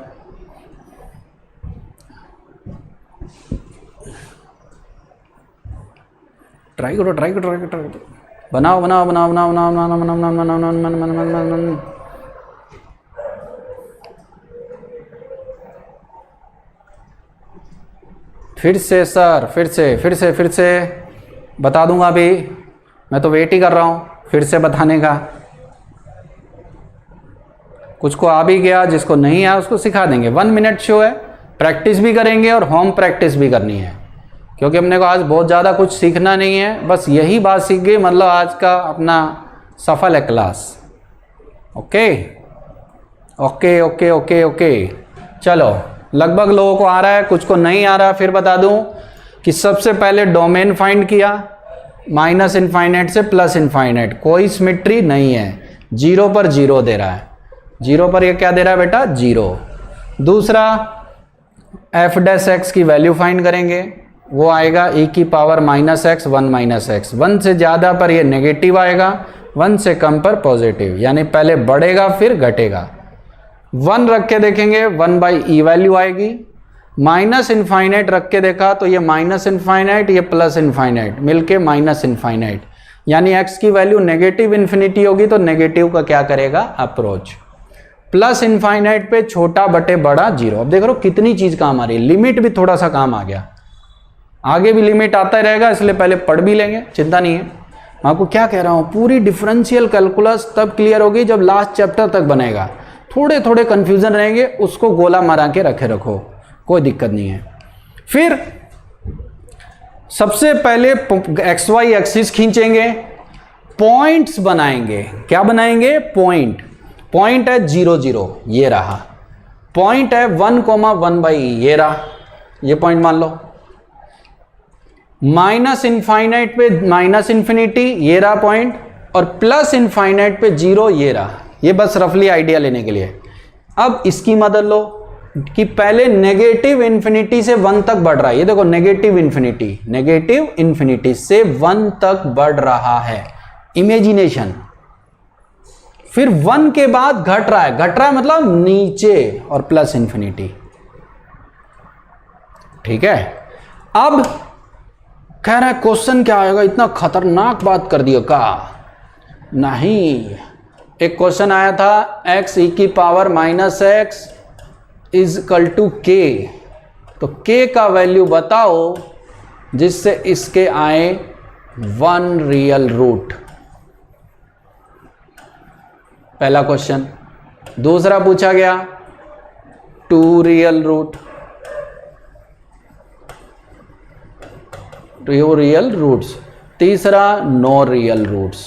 ट्राई करो, ट्राई करो, ट्राई करो, ट्राई करो। बनाओ बनाओ बनाओ बनाओ बनाओ बनाओ बनाओ बनाओ बनाओ बनाओ बनाओ बनाओ। फिर से सर, फिर से बता दूंगा अभी, मैं तो वेट ही कर रहा हूं फिर से बताने का। कुछ को आ भी गया, जिसको नहीं आया उसको सिखा देंगे। 1 मिनट शो है, प्रैक्टिस भी करेंगे और होम प्रैक्टिस भी करनी है, क्योंकि हमने को आज बहुत ज़्यादा कुछ सीखना नहीं है, बस यही बात सीख गई, मतलब आज का अपना सफल है class. Okay okay okay okay okay, चलो लगभग लोगों को आ रहा है, कुछ को नहीं आ रहा। फिर बता दूं कि सबसे पहले डोमेन फाइंड किया, माइनस इनफाइनाइट से प्लस इनफाइनाइट, कोई सिमेट्री नहीं है, 0 पर 0 दे रहा है, 0 पर ये क्या दे रहा है बेटा? 0। दूसरा f डैश x की वैल्यू फाइंड करेंगे, वो आएगा e की पावर -x 1 -x। 1 से ज़्यादा पर ये नेगेटिव आएगा, 1 से कम पर पॉजिटिव, यानी पहले बढ़ेगा फिर घटेगा। 1 रख के देखेंगे 1/e वैल्यू आएगी। माइनस इनफाइनाइट रख के देखा तो ये माइनस इनफाइनाइट, ये प्लस इनफाइनाइट मिलके माइनस इनफाइनाइट, यानी x की वैल्यू नेगेटिव इन्फिनिटी होगी तो नेगेटिव का क्या करेगा? अप्रोच। प्लस इनफाइनाइट पे छोटा बटे बड़ा 0। अब देख लो कितनी चीज काम आ रही है, लिमिट भी थोड़ा सा काम आ गया, आगे भी लिमिट आता ही रहेगा, इसलिए पहले पढ़ भी लेंगे, चिंता नहीं है। मैं आपको क्या कह रहा हूँ, पूरी डिफरेंशियल कैलकुलस तब क्लियर होगी जब लास्ट चैप्टर तक बनेगा। थोड़े थोड़े कंफ्यूजन रहेंगे, उसको गोला मारा के रखो, कोई दिक्कत नहीं है। फिर सबसे पहले XY एक्सिस खींचेंगे, पॉइंट्स बनाएंगे। क्या बनाएंगे? पॉइंट। पॉइंट है 0 0, ये रहा। पॉइंट है 1,1/e, ये रहा, ये पॉइंट मान लो। माइनस इनफाइनाइट पे माइनस इन्फिनिटी, ये रहा पॉइंट, और प्लस इनफाइनाइट पे 0, ये रहा। ये बस रफली आइडिया लेने के लिए। अब इसकी मदद लो कि पहले नेगेटिव इन्फिनिटी से 1 तक बढ़ रहा है, ये देखो नेगेटिव इन्फिनिटी से 1 तक बढ़ रहा है, इमेजिनेशन। फिर 1 के बाद घट रहा है मतलब नीचे, और प्लस इन्फिनिटी, ठीक है। अब कह रहा है क्वेश्चन क्या आएगा, इतना खतरनाक बात कर दिया का? नहीं, एक क्वेश्चन आया था x e की power -x is equal to k, तो k का वैल्यू बताओ जिससे इसके आए 1 रियल रूट। पहला क्वेश्चन। दूसरा पूछा गया 2 रियल रूट, 2 रियल रूट्स। तीसरा नो रियल रूट्स।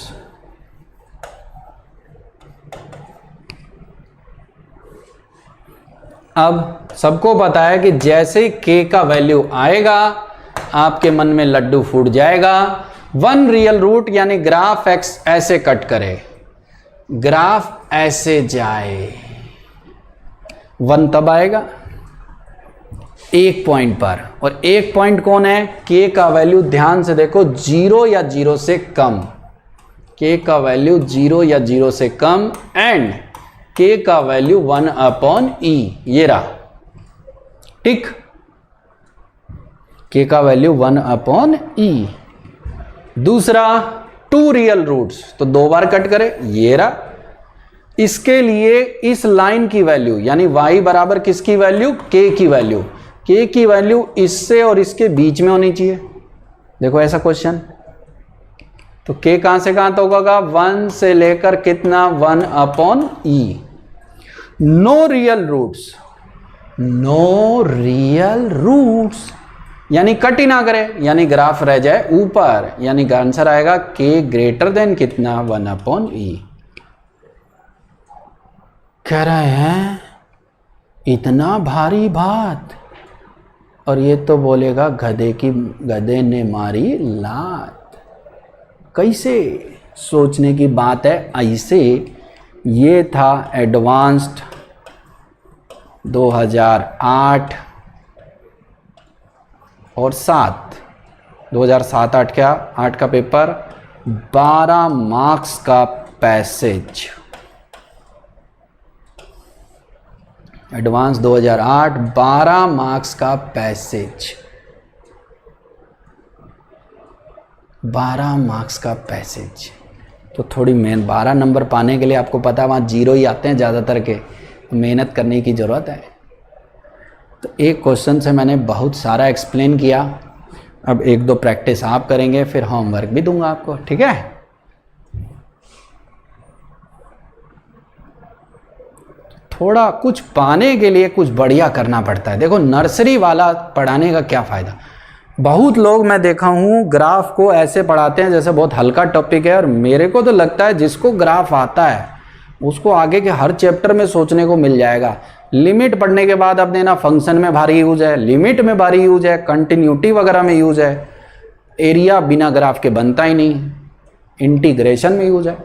अब सबको पता है कि जैसे k का वैल्यू आएगा आपके मन में लड्डू फूट जाएगा। 1 रियल रूट यानी ग्राफ x ऐसे कट करे, ग्राफ ऐसे जाए, 1 तब आएगा एक पॉइंट पर। और एक पॉइंट कौन है? k का वैल्यू ध्यान से देखो 0 या 0 से कम, k का वैल्यू 0 या 0 से कम एंड k का वैल्यू 1/e। ये रहा, ठीक, k का वैल्यू 1/e। दूसरा 2 रियल रूट्स, तो 2 बार कट करे, ये रहा। इसके लिए इस लाइन की वैल्यू यानी y बराबर किसकी वैल्यू? k की वैल्यू। k की वैल्यू इससे और इसके बीच में होनी चाहिए। देखो ऐसा क्वेश्चन, तो k कहां से कहां तक होगा? 1 से लेकर कितना? 1/e। No real roots, no real roots यानी कट ही ना करे, यानी ग्राफ रह जाए ऊपर, यानी आंसर आएगा k ग्रेटर देन कितना? 1/e। कह रहे हैं इतना भारी बात, और ये तो बोलेगा गधे ने मारी लात। कैसे? सोचने की बात है ऐसे। ये था एडवांस्ड 2008 और 7, 2007-8 क्या 8 का पेपर, 12 मार्क्स का पैसेज। एडवांस 2008, 12 मार्क्स का पैसेज, 12 मार्क्स का पैसेज। तो थोड़ी मेहनत, 12 नंबर पाने के लिए आपको पता है वहाँ 0 ही आते हैं ज़्यादातर के, मेहनत करने की ज़रूरत है। तो एक क्वेश्चन से मैंने बहुत सारा एक्सप्लेन किया। अब 1-2 प्रैक्टिस आप करेंगे, फिर होमवर्क भी दूंगा आपको, ठीक है? थोड़ा कुछ पाने के लिए कुछ बढ़िया करना पड़ता है। देखो नर्सरी वाला पढ़ाने का क्या फ़ायदा। बहुत लोग मैं देखा हूँ ग्राफ को ऐसे पढ़ाते हैं जैसे बहुत हल्का टॉपिक है, और मेरे को तो लगता है जिसको ग्राफ आता है उसको आगे के हर चैप्टर में सोचने को मिल जाएगा। लिमिट पढ़ने के बाद अब देना फंक्शन में भारी यूज है, लिमिट में भारी यूज है, कंटिन्यूटी वगैरह में यूज है, एरिया बिना ग्राफ के बनता ही नहीं, इंटीग्रेशन में यूज है।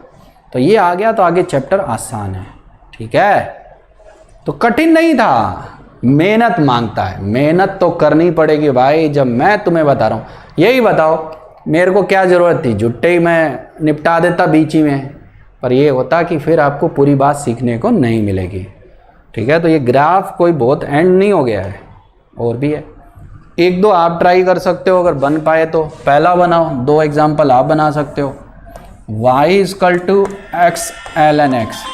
तो ये आ गया तो आगे चैप्टर आसान है, ठीक है? तो कठिन नहीं था, मेहनत मांगता है, मेहनत तो करनी पड़ेगी भाई। जब मैं तुम्हें बता रहा हूँ, यही बताओ मेरे को क्या ज़रूरत थी, जुट्टे ही मैं निपटा देता बीच ही में, पर ये होता कि फिर आपको पूरी बात सीखने को नहीं मिलेगी, ठीक है? तो ये ग्राफ कोई बहुत एंड नहीं हो गया है, और भी है। 1-2 आप ट्राई कर सकते हो, अगर बन पाए तो पहला बनाओ, 2 एग्जाम्पल आप बना सकते हो। y = x ln x,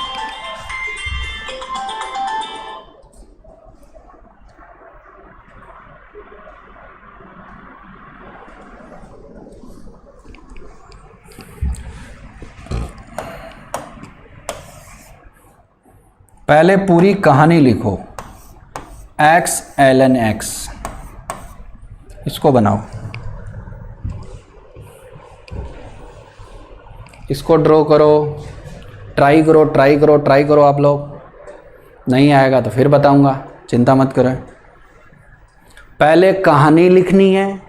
पहले पूरी कहानी लिखो, x ln x, इसको बनाओ, इसको ड्रॉ करो, ट्राई करो आप लोग। नहीं आएगा तो फिर बताऊंगा, चिंता मत करें। पहले कहानी लिखनी है,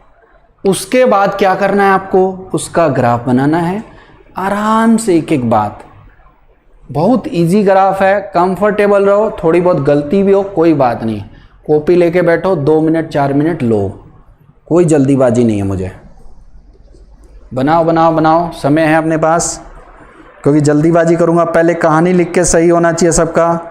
उसके बाद क्या करना है आपको? उसका ग्राफ बनाना है, आराम से एक एक बात। बहुत इजी ग्राफ है, कंफर्टेबल रहो, थोड़ी बहुत गलती भी हो कोई बात नहीं, कॉपी लेके बैठो, 2 मिनट 4 मिनट लो, कोई जल्दीबाजी नहीं है मुझे। बनाओ, समय है अपने पास, क्योंकि जल्दीबाजी करूँगा। पहले कहानी लिख के सही होना चाहिए सबका।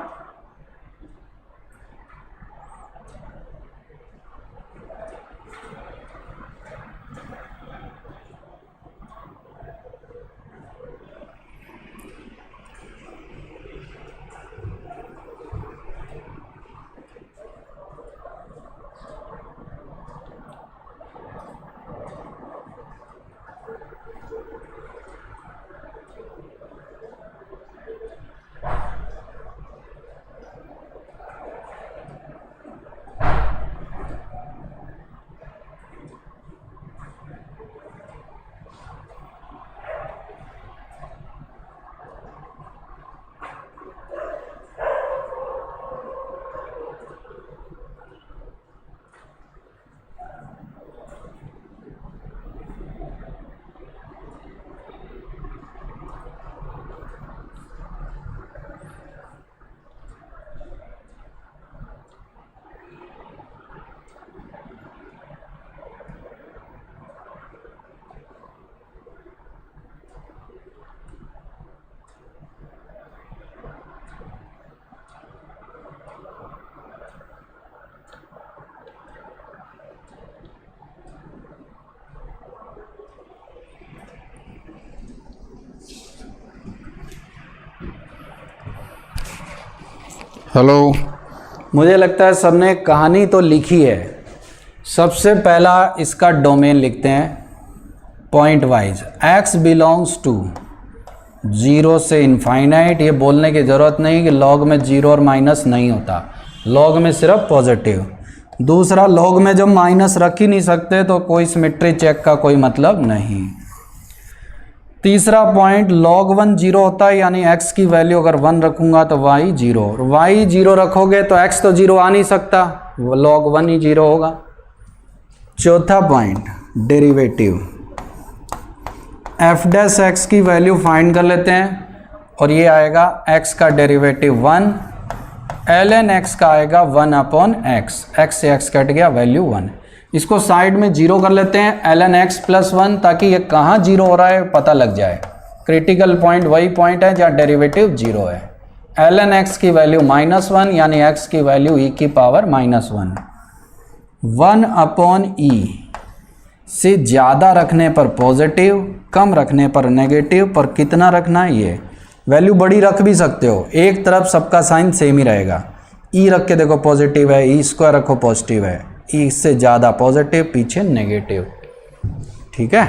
हेलो, मुझे लगता है सबने कहानी तो लिखी है। सबसे पहला इसका डोमेन लिखते हैं point wise. x belongs to 0 से इनफाइनाइट। ये बोलने की ज़रूरत नहीं कि लॉग में 0 और माइनस नहीं होता, लॉग में सिर्फ पॉजिटिव। दूसरा, लॉग में जब माइनस रख ही नहीं सकते तो कोई सिमेट्री चेक का कोई मतलब नहीं। तीसरा पॉइंट, log 1 0 होता है, यानी x की वैल्यू अगर 1 रखूंगा तो y 0, और y 0 रखोगे तो x तो 0 आ नहीं सकता, वो log 1 ही 0 होगा। चौथा point, derivative. f dash x की वैल्यू फाइंड कर लेते हैं, और ये आएगा x का डेरिवेटिव 1, ln x का आएगा 1 अपॉन x, x से x कट गया, वैल्यू 1। इसको साइड में 0 कर लेते हैं, ln x प्लस 1, ताकि ये कहाँ 0 हो रहा है पता लग जाए। क्रिटिकल पॉइंट वही पॉइंट है जहाँ डेरिवेटिव 0 है। ln x की वैल्यू -1, यानी x की वैल्यू e की पावर -1। 1 अपॉन e से ज़्यादा रखने पर पॉजिटिव, कम रखने पर नेगेटिव, पर कितना रखना है ये वैल्यू बड़ी रख भी सकते हो, एक तरफ सबका साइन सेम ही रहेगा। e रख के देखो पॉजिटिव है, e स्क्वायर रखो पॉजिटिव है, e से ज़्यादा पॉजिटिव, पीछे नेगेटिव। ठीक है।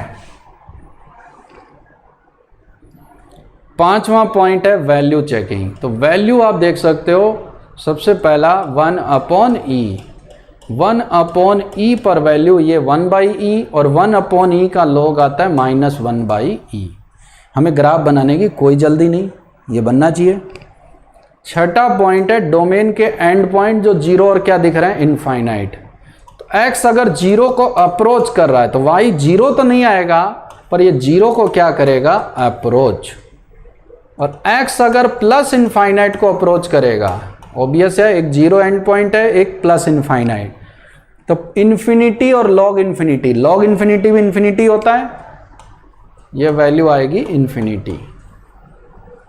पांचवा पॉइंट है वैल्यू चेकिंग। तो वैल्यू आप देख सकते हो, सबसे पहला 1 अपॉन ई। 1 अपॉन ई पर वैल्यू ये 1 बाई ई, और 1 अपॉन ई का लॉग आता है -1 बाई ई। हमें ग्राफ बनाने की कोई जल्दी नहीं, ये बनना चाहिए। छठा पॉइंट है डोमेन के एंड पॉइंट, जो 0 और क्या दिख रहे हैं, इनफाइनाइट। तो x अगर 0 को अप्रोच कर रहा है तो y 0 तो नहीं आएगा, पर ये 0 को क्या करेगा, अप्रोच। और x अगर प्लस इनफाइनाइट को अप्रोच करेगा, ऑब्वियस है, एक 0 एंड पॉइंट है, एक प्लस इनफाइनाइट, तो इन्फिनिटी और लॉग इन्फिनिटी, लॉग इन्फिनिटी भी इन्फिनिटी होता है, ये वैल्यू आएगी इन्फिनिटी।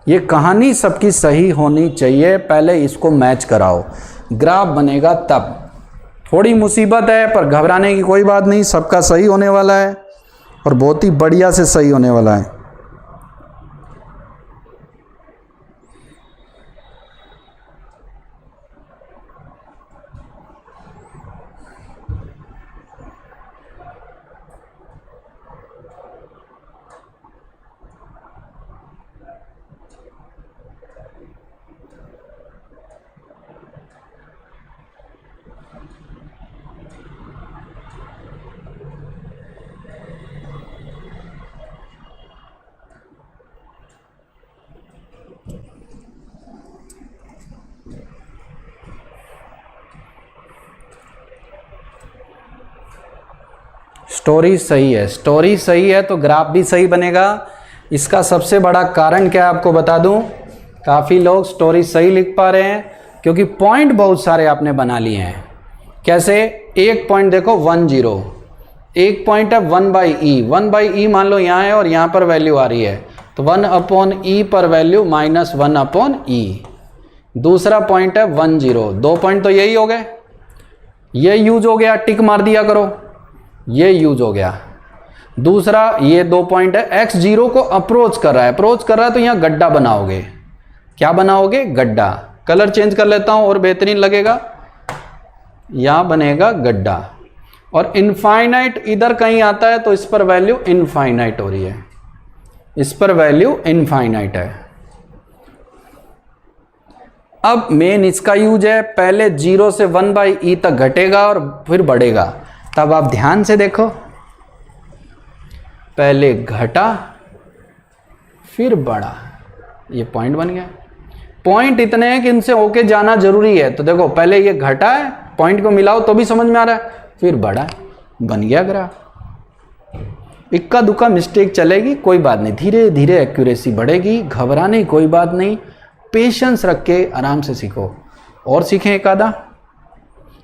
ये कहानी सबकी सही होनी चाहिए, पहले इसको मैच कराओ, ग्राफ बनेगा तब। थोड़ी मुसीबत है, पर घबराने की कोई बात नहीं, सबका सही होने वाला है, और बहुत ही बढ़िया से सही होने वाला है। स्टोरी सही है, स्टोरी सही है तो ग्राफ भी सही बनेगा। इसका सबसे बड़ा कारण क्या है आपको बता दूं, काफ़ी लोग स्टोरी सही लिख पा रहे हैं क्योंकि पॉइंट बहुत सारे आपने बना लिए हैं। कैसे, एक पॉइंट देखो 1 0, एक पॉइंट है 1 बाई ई, 1 बाई ई मान लो यहाँ है और यहाँ पर वैल्यू आ रही है, तो 1 अपॉन ई पर वैल्यू -1 अपॉन ई। दूसरा पॉइंट है 1 0, 2 पॉइंट तो यही हो गए, ये यूज हो गया, टिक मार दिया करो, ये यूज हो गया। दूसरा ये 2 पॉइंट है, x 0 को अप्रोच कर रहा है, अप्रोच कर रहा है तो यहाँ गड्ढा बनाओगे, क्या बनाओगे, गड्ढा। कलर चेंज कर लेता हूं और बेहतरीन लगेगा, यहां बनेगा गड्ढा। और इनफाइनाइट इधर कहीं आता है तो इस पर वैल्यू इनफाइनाइट हो रही है, इस पर वैल्यू इनफाइनाइट है। अब मेन इसका यूज है, पहले 0 से 1 बाई ई तक घटेगा और फिर बढ़ेगा। तब आप ध्यान से देखो, पहले घटा फिर बढ़ा, ये पॉइंट बन गया। पॉइंट इतने हैं कि इनसे होके जाना जरूरी है, तो देखो पहले ये घटा है, पॉइंट को मिलाओ तो भी समझ में आ रहा है, फिर बढ़ा, बन गया ग्राफ। इक्का दुक्का मिस्टेक चलेगी, कोई बात नहीं, धीरे धीरे एक्यूरेसी बढ़ेगी, घबराने की कोई बात नहीं, पेशेंस रख के आराम से सीखो। और सीखें एक आधा,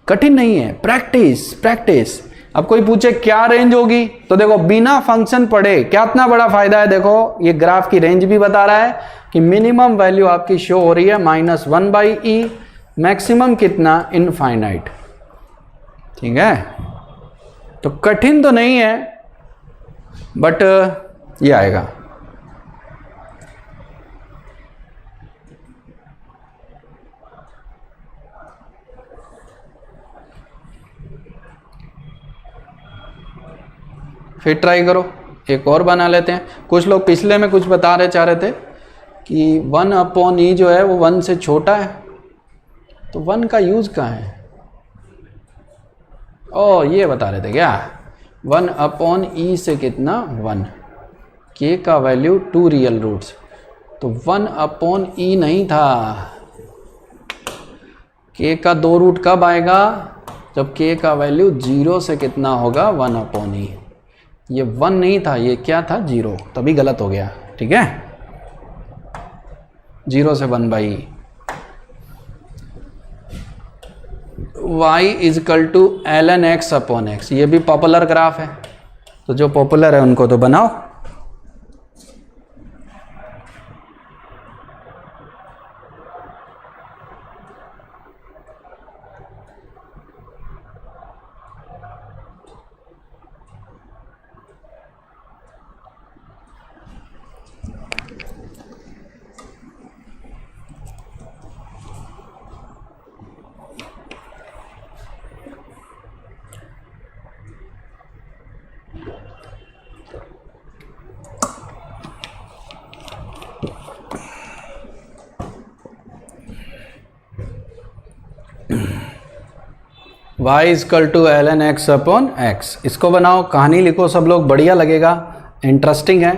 कठिन नहीं है, प्रैक्टिस प्रैक्टिस। अब कोई पूछे क्या रेंज होगी, तो देखो बिना फंक्शन पढ़े क्या इतना बड़ा फायदा है। देखो ये ग्राफ की रेंज भी बता रहा है कि मिनिमम वैल्यू आपकी शो हो रही है -1 बाई ई, मैक्सिमम कितना, इनफाइनाइट। ठीक है, तो कठिन तो नहीं है, बट ये आएगा। फिर ट्राई करो, एक और बना लेते हैं। कुछ लोग पिछले में कुछ चाह रहे थे कि 1/e जो है वो 1 से छोटा है, तो 1 का यूज़ कहाँ है? ओ ये बता रहे थे क्या, 1/e से कितना 1, k का वैल्यू 2 रियल रूट्स, तो 1/e नहीं था। k का 2 रूट कब आएगा? जब k का वैल्यू 0 से कितना होगा 1/e। ये 1 नहीं था, ये क्या था 0, तभी गलत हो गया। ठीक है, 0 से 1/e। y is equal to ln x/x, ये भी पॉपुलर ग्राफ है, तो जो पॉपुलर है उनको तो बनाओ। y is equal to ln x/x, इसको बनाओ, कहानी लिखो सब लोग, बढ़िया लगेगा, इंटरेस्टिंग है।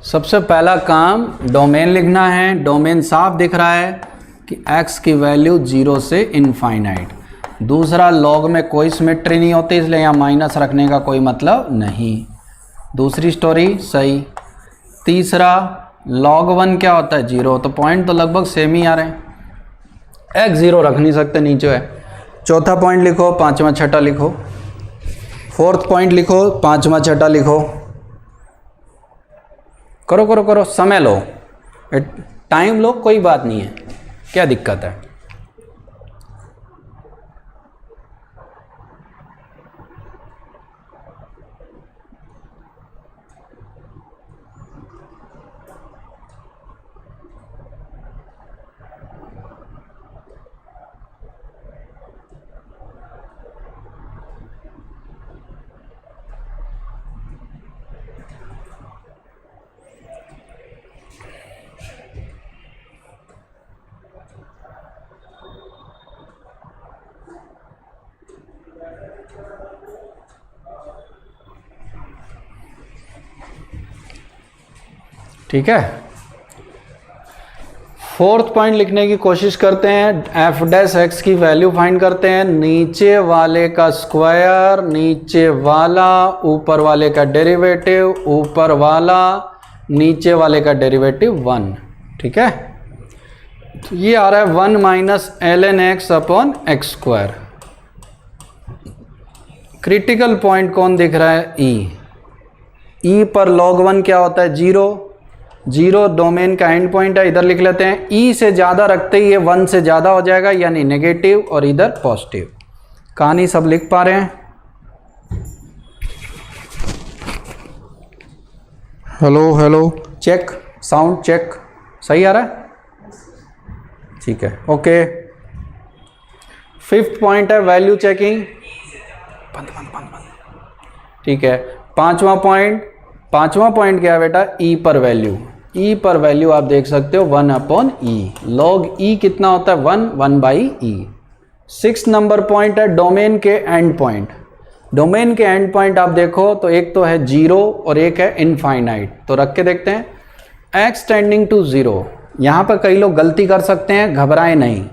सबसे पहला काम डोमेन लिखना है। डोमेन साफ दिख रहा है कि x की वैल्यू 0 से इनफाइनाइट। दूसरा, लॉग में कोई सिमेट्री नहीं होती, इसलिए यहाँ माइनस रखने का कोई मतलब नहीं। दूसरी स्टोरी सही। तीसरा, log 1 क्या होता है 0, तो पॉइंट तो लगभग सेम ही आ रहे हैं, x 0 रख नहीं सकते, नीचे है। चौथा पॉइंट लिखो, पांचवा छठा लिखो, फोर्थ पॉइंट लिखो, पांचवा छठा लिखो। करो करो करो, समय लो, टाइम लो, कोई बात नहीं है, क्या दिक्कत है। ठीक है, फोर्थ पॉइंट लिखने की कोशिश करते हैं। एफ डैश एक्स की वैल्यू फाइंड करते हैं। नीचे वाले का स्क्वायर, नीचे वाला, ऊपर वाले का डेरिवेटिव, ऊपर वाला, नीचे वाले का डेरिवेटिव 1। ठीक है, तो ये आ रहा है 1 minus ln x/x²। Critical point कौन दिख रहा है? ई पर log 1 क्या होता है 0। 0 डोमेन का एंड पॉइंट है, इधर लिख लेते हैं। ई से ज़्यादा रखते ही ये 1 से ज़्यादा हो जाएगा, यानी नेगेटिव, और इधर पॉजिटिव। कहानी सब लिख पा रहे हैं? Hello hello, check, sound check, सही आ रहा है? ठीक है, ओके। फिफ्थ पॉइंट है वैल्यू चेकिंग। बंद बंद बंद बंद। ठीक है, पांचवा पॉइंट क्या है बेटा? ई पर वैल्यू। ई पर वैल्यू आप देख सकते हो 1/e। log e कितना होता है? 1/e। 6 नंबर पॉइंट है डोमेन के एंड पॉइंट। डोमेन के एंड पॉइंट आप देखो तो एक तो है 0 और एक है इनफाइनाइट, तो रख के देखते हैं। x टेंडिंग टू 0, यहाँ पर कई लोग गलती कर सकते हैं, घबराएं नहीं।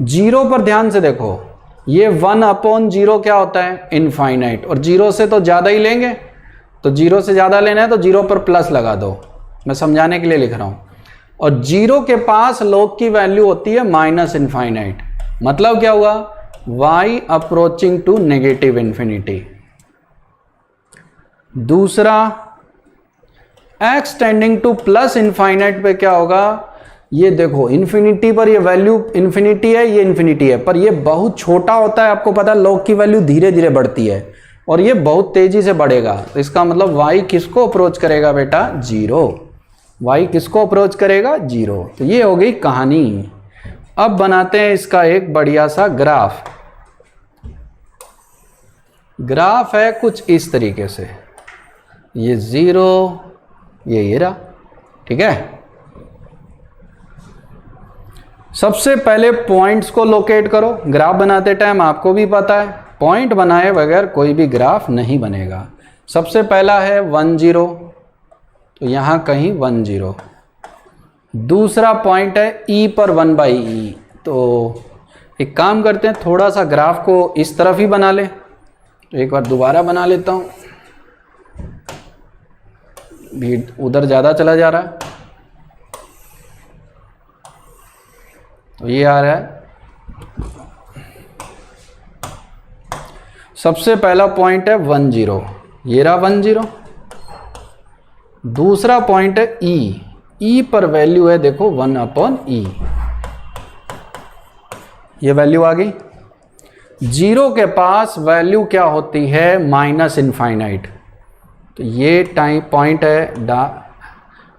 0 पर ध्यान से देखो, ये 1/0 क्या होता है? इनफाइनाइट, और 0 से तो ज़्यादा ही लेंगे, तो 0 से ज़्यादा लेना है तो 0 पर प्लस लगा दो, मैं समझाने के लिए लिख रहा हूँ। और 0 के पास log की वैल्यू होती है माइनस इनफाइनाइट, मतलब क्या हुआ? y approaching to negative infinity. दूसरा, x tending to plus infinite पे क्या होगा? ये देखो, इन्फिनिटी पर ये वैल्यू इन्फिनिटी है, ये इन्फिनिटी है, पर ये बहुत छोटा होता है, आपको पता है log की वैल्यू धीरे धीरे बढ़ती है, और ये बहुत तेजी से बढ़ेगा। तो इसका मतलब y किसको अप्रोच करेगा बेटा? 0। y किसको अप्रोच करेगा? 0। तो ये हो गई कहानी। अब बनाते हैं इसका एक बढ़िया सा ग्राफ। ग्राफ है कुछ इस तरीके से, ये 0, ये रहा, ठीक है। सबसे पहले पॉइंट्स को लोकेट करो। ग्राफ बनाते टाइम आपको भी पता है पॉइंट बनाए बगैर कोई भी ग्राफ नहीं बनेगा। सबसे पहला है 1 0, तो यहाँ कहीं 1 0। दूसरा पॉइंट है E पर 1/E। तो एक काम करते हैं, थोड़ा सा ग्राफ को इस तरफ ही बना लें। तो एक बार दोबारा बना लेता हूँ, भीड़ उधर ज़्यादा चला जा रहा है। तो ये आ रहा है, सबसे पहला पॉइंट है 1 0, ये रहा 1 0। दूसरा पॉइंट है E पर वैल्यू है देखो 1/E, ये वैल्यू आ गई। 0 के पास वैल्यू क्या होती है? -इनफाइनाइट। तो ये टाइम पॉइंट है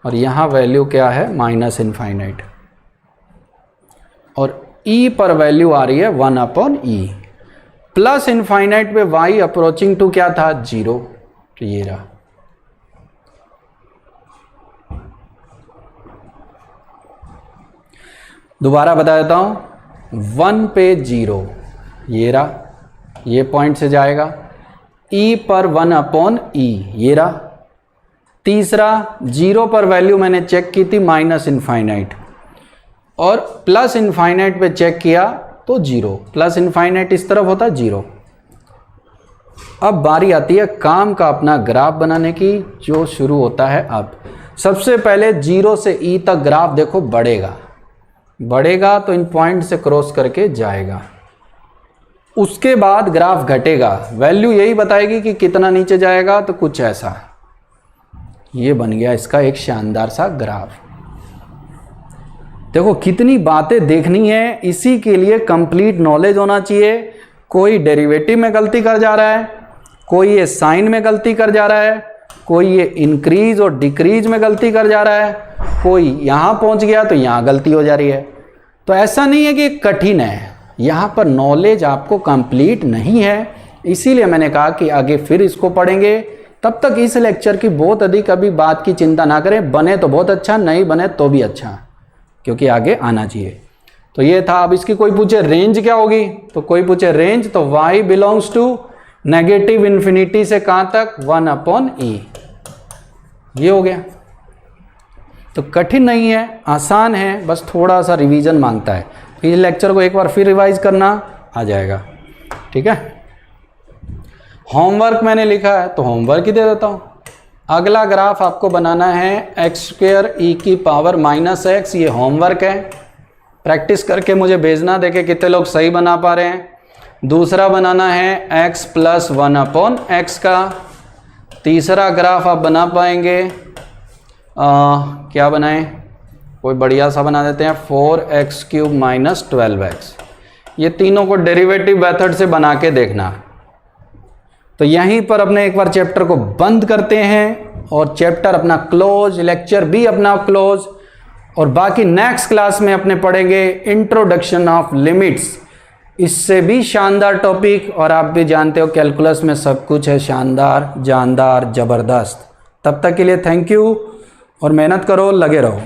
और यहाँ वैल्यू क्या है? -इनफाइनाइट। और E पर वैल्यू आ रही है 1/E। प्लस इनफाइनाइट पे y अप्रोचिंग टू क्या था? 0। तो ये रहा। दोबारा बता देता हूं, 1 पे 0, ये रहा, ये पॉइंट से जाएगा। E पर 1/E, ये रहा। तीसरा 0 पर वैल्यू मैंने चेक की थी -इनफाइनाइट, और प्लस इनफाइनाइट पे चेक किया तो 0। प्लस इनफाइनाइट इस तरफ होता है 0। अब बारी आती है काम का अपना ग्राफ बनाने की, जो शुरू होता है अब। सबसे पहले 0 से E तक ग्राफ देखो बढ़ेगा तो इन पॉइंट से क्रॉस करके जाएगा। उसके बाद ग्राफ घटेगा, वैल्यू यही बताएगी कि कितना नीचे जाएगा। तो कुछ ऐसा, ये बन गया इसका एक शानदार सा ग्राफ। देखो कितनी बातें देखनी है, इसी के लिए कंप्लीट नॉलेज होना चाहिए। कोई डेरिवेटिव में गलती कर जा रहा है, कोई ये साइन में गलती कर जा रहा है, कोई ये इंक्रीज और डिक्रीज में गलती कर जा रहा है, कोई यहाँ पहुँच गया तो यहाँ गलती हो जा रही है। तो ऐसा नहीं है कि कठिन है, यहाँ पर नॉलेज आपको कंप्लीट नहीं है। इसीलिए मैंने कहा कि आगे फिर इसको पढ़ेंगे। तब तक इस लेक्चर की बहुत अधिक अभी बात की चिंता ना करें। बने तो बहुत अच्छा, नहीं बने तो भी अच्छा, क्योंकि आगे आना चाहिए। तो ये था। अब इसकी कोई पूछे रेंज क्या होगी, तो कोई पूछे रेंज, तो y बिलोंग्स टू -इन्फिनिटी से कहाँ तक? 1/E। ये हो गया। तो कठिन नहीं है, आसान है, बस थोड़ा सा रिवीजन मांगता है। इस लेक्चर को एक बार फिर रिवाइज करना आ जाएगा, ठीक है। होमवर्क मैंने लिखा है तो होमवर्क ही दे देता हूँ। अगला ग्राफ आपको बनाना है x² e⁻⁻x। ये होमवर्क है, प्रैक्टिस करके मुझे भेजना, देखे कितने लोग सही बना पा रहे हैं। दूसरा बनाना है x + 1/x का। तीसरा ग्राफ आप बना पाएंगे, क्या बनाएं, कोई बढ़िया सा बना देते हैं, 4x³ - 12x। ये तीनों को डेरिवेटिव मेथड से बना के देखना। तो यहीं पर अपने एक बार चैप्टर को बंद करते हैं और चैप्टर अपना क्लोज, लेक्चर भी अपना क्लोज। और बाकी नेक्स्ट क्लास में अपने पढ़ेंगे इंट्रोडक्शन ऑफ लिमिट्स, इससे भी शानदार टॉपिक। और आप भी जानते हो कैलकुलस में सब कुछ है शानदार, जानदार, ज़बरदस्त। तब तक के लिए थैंक यू और मेहनत करो, लगे रहो।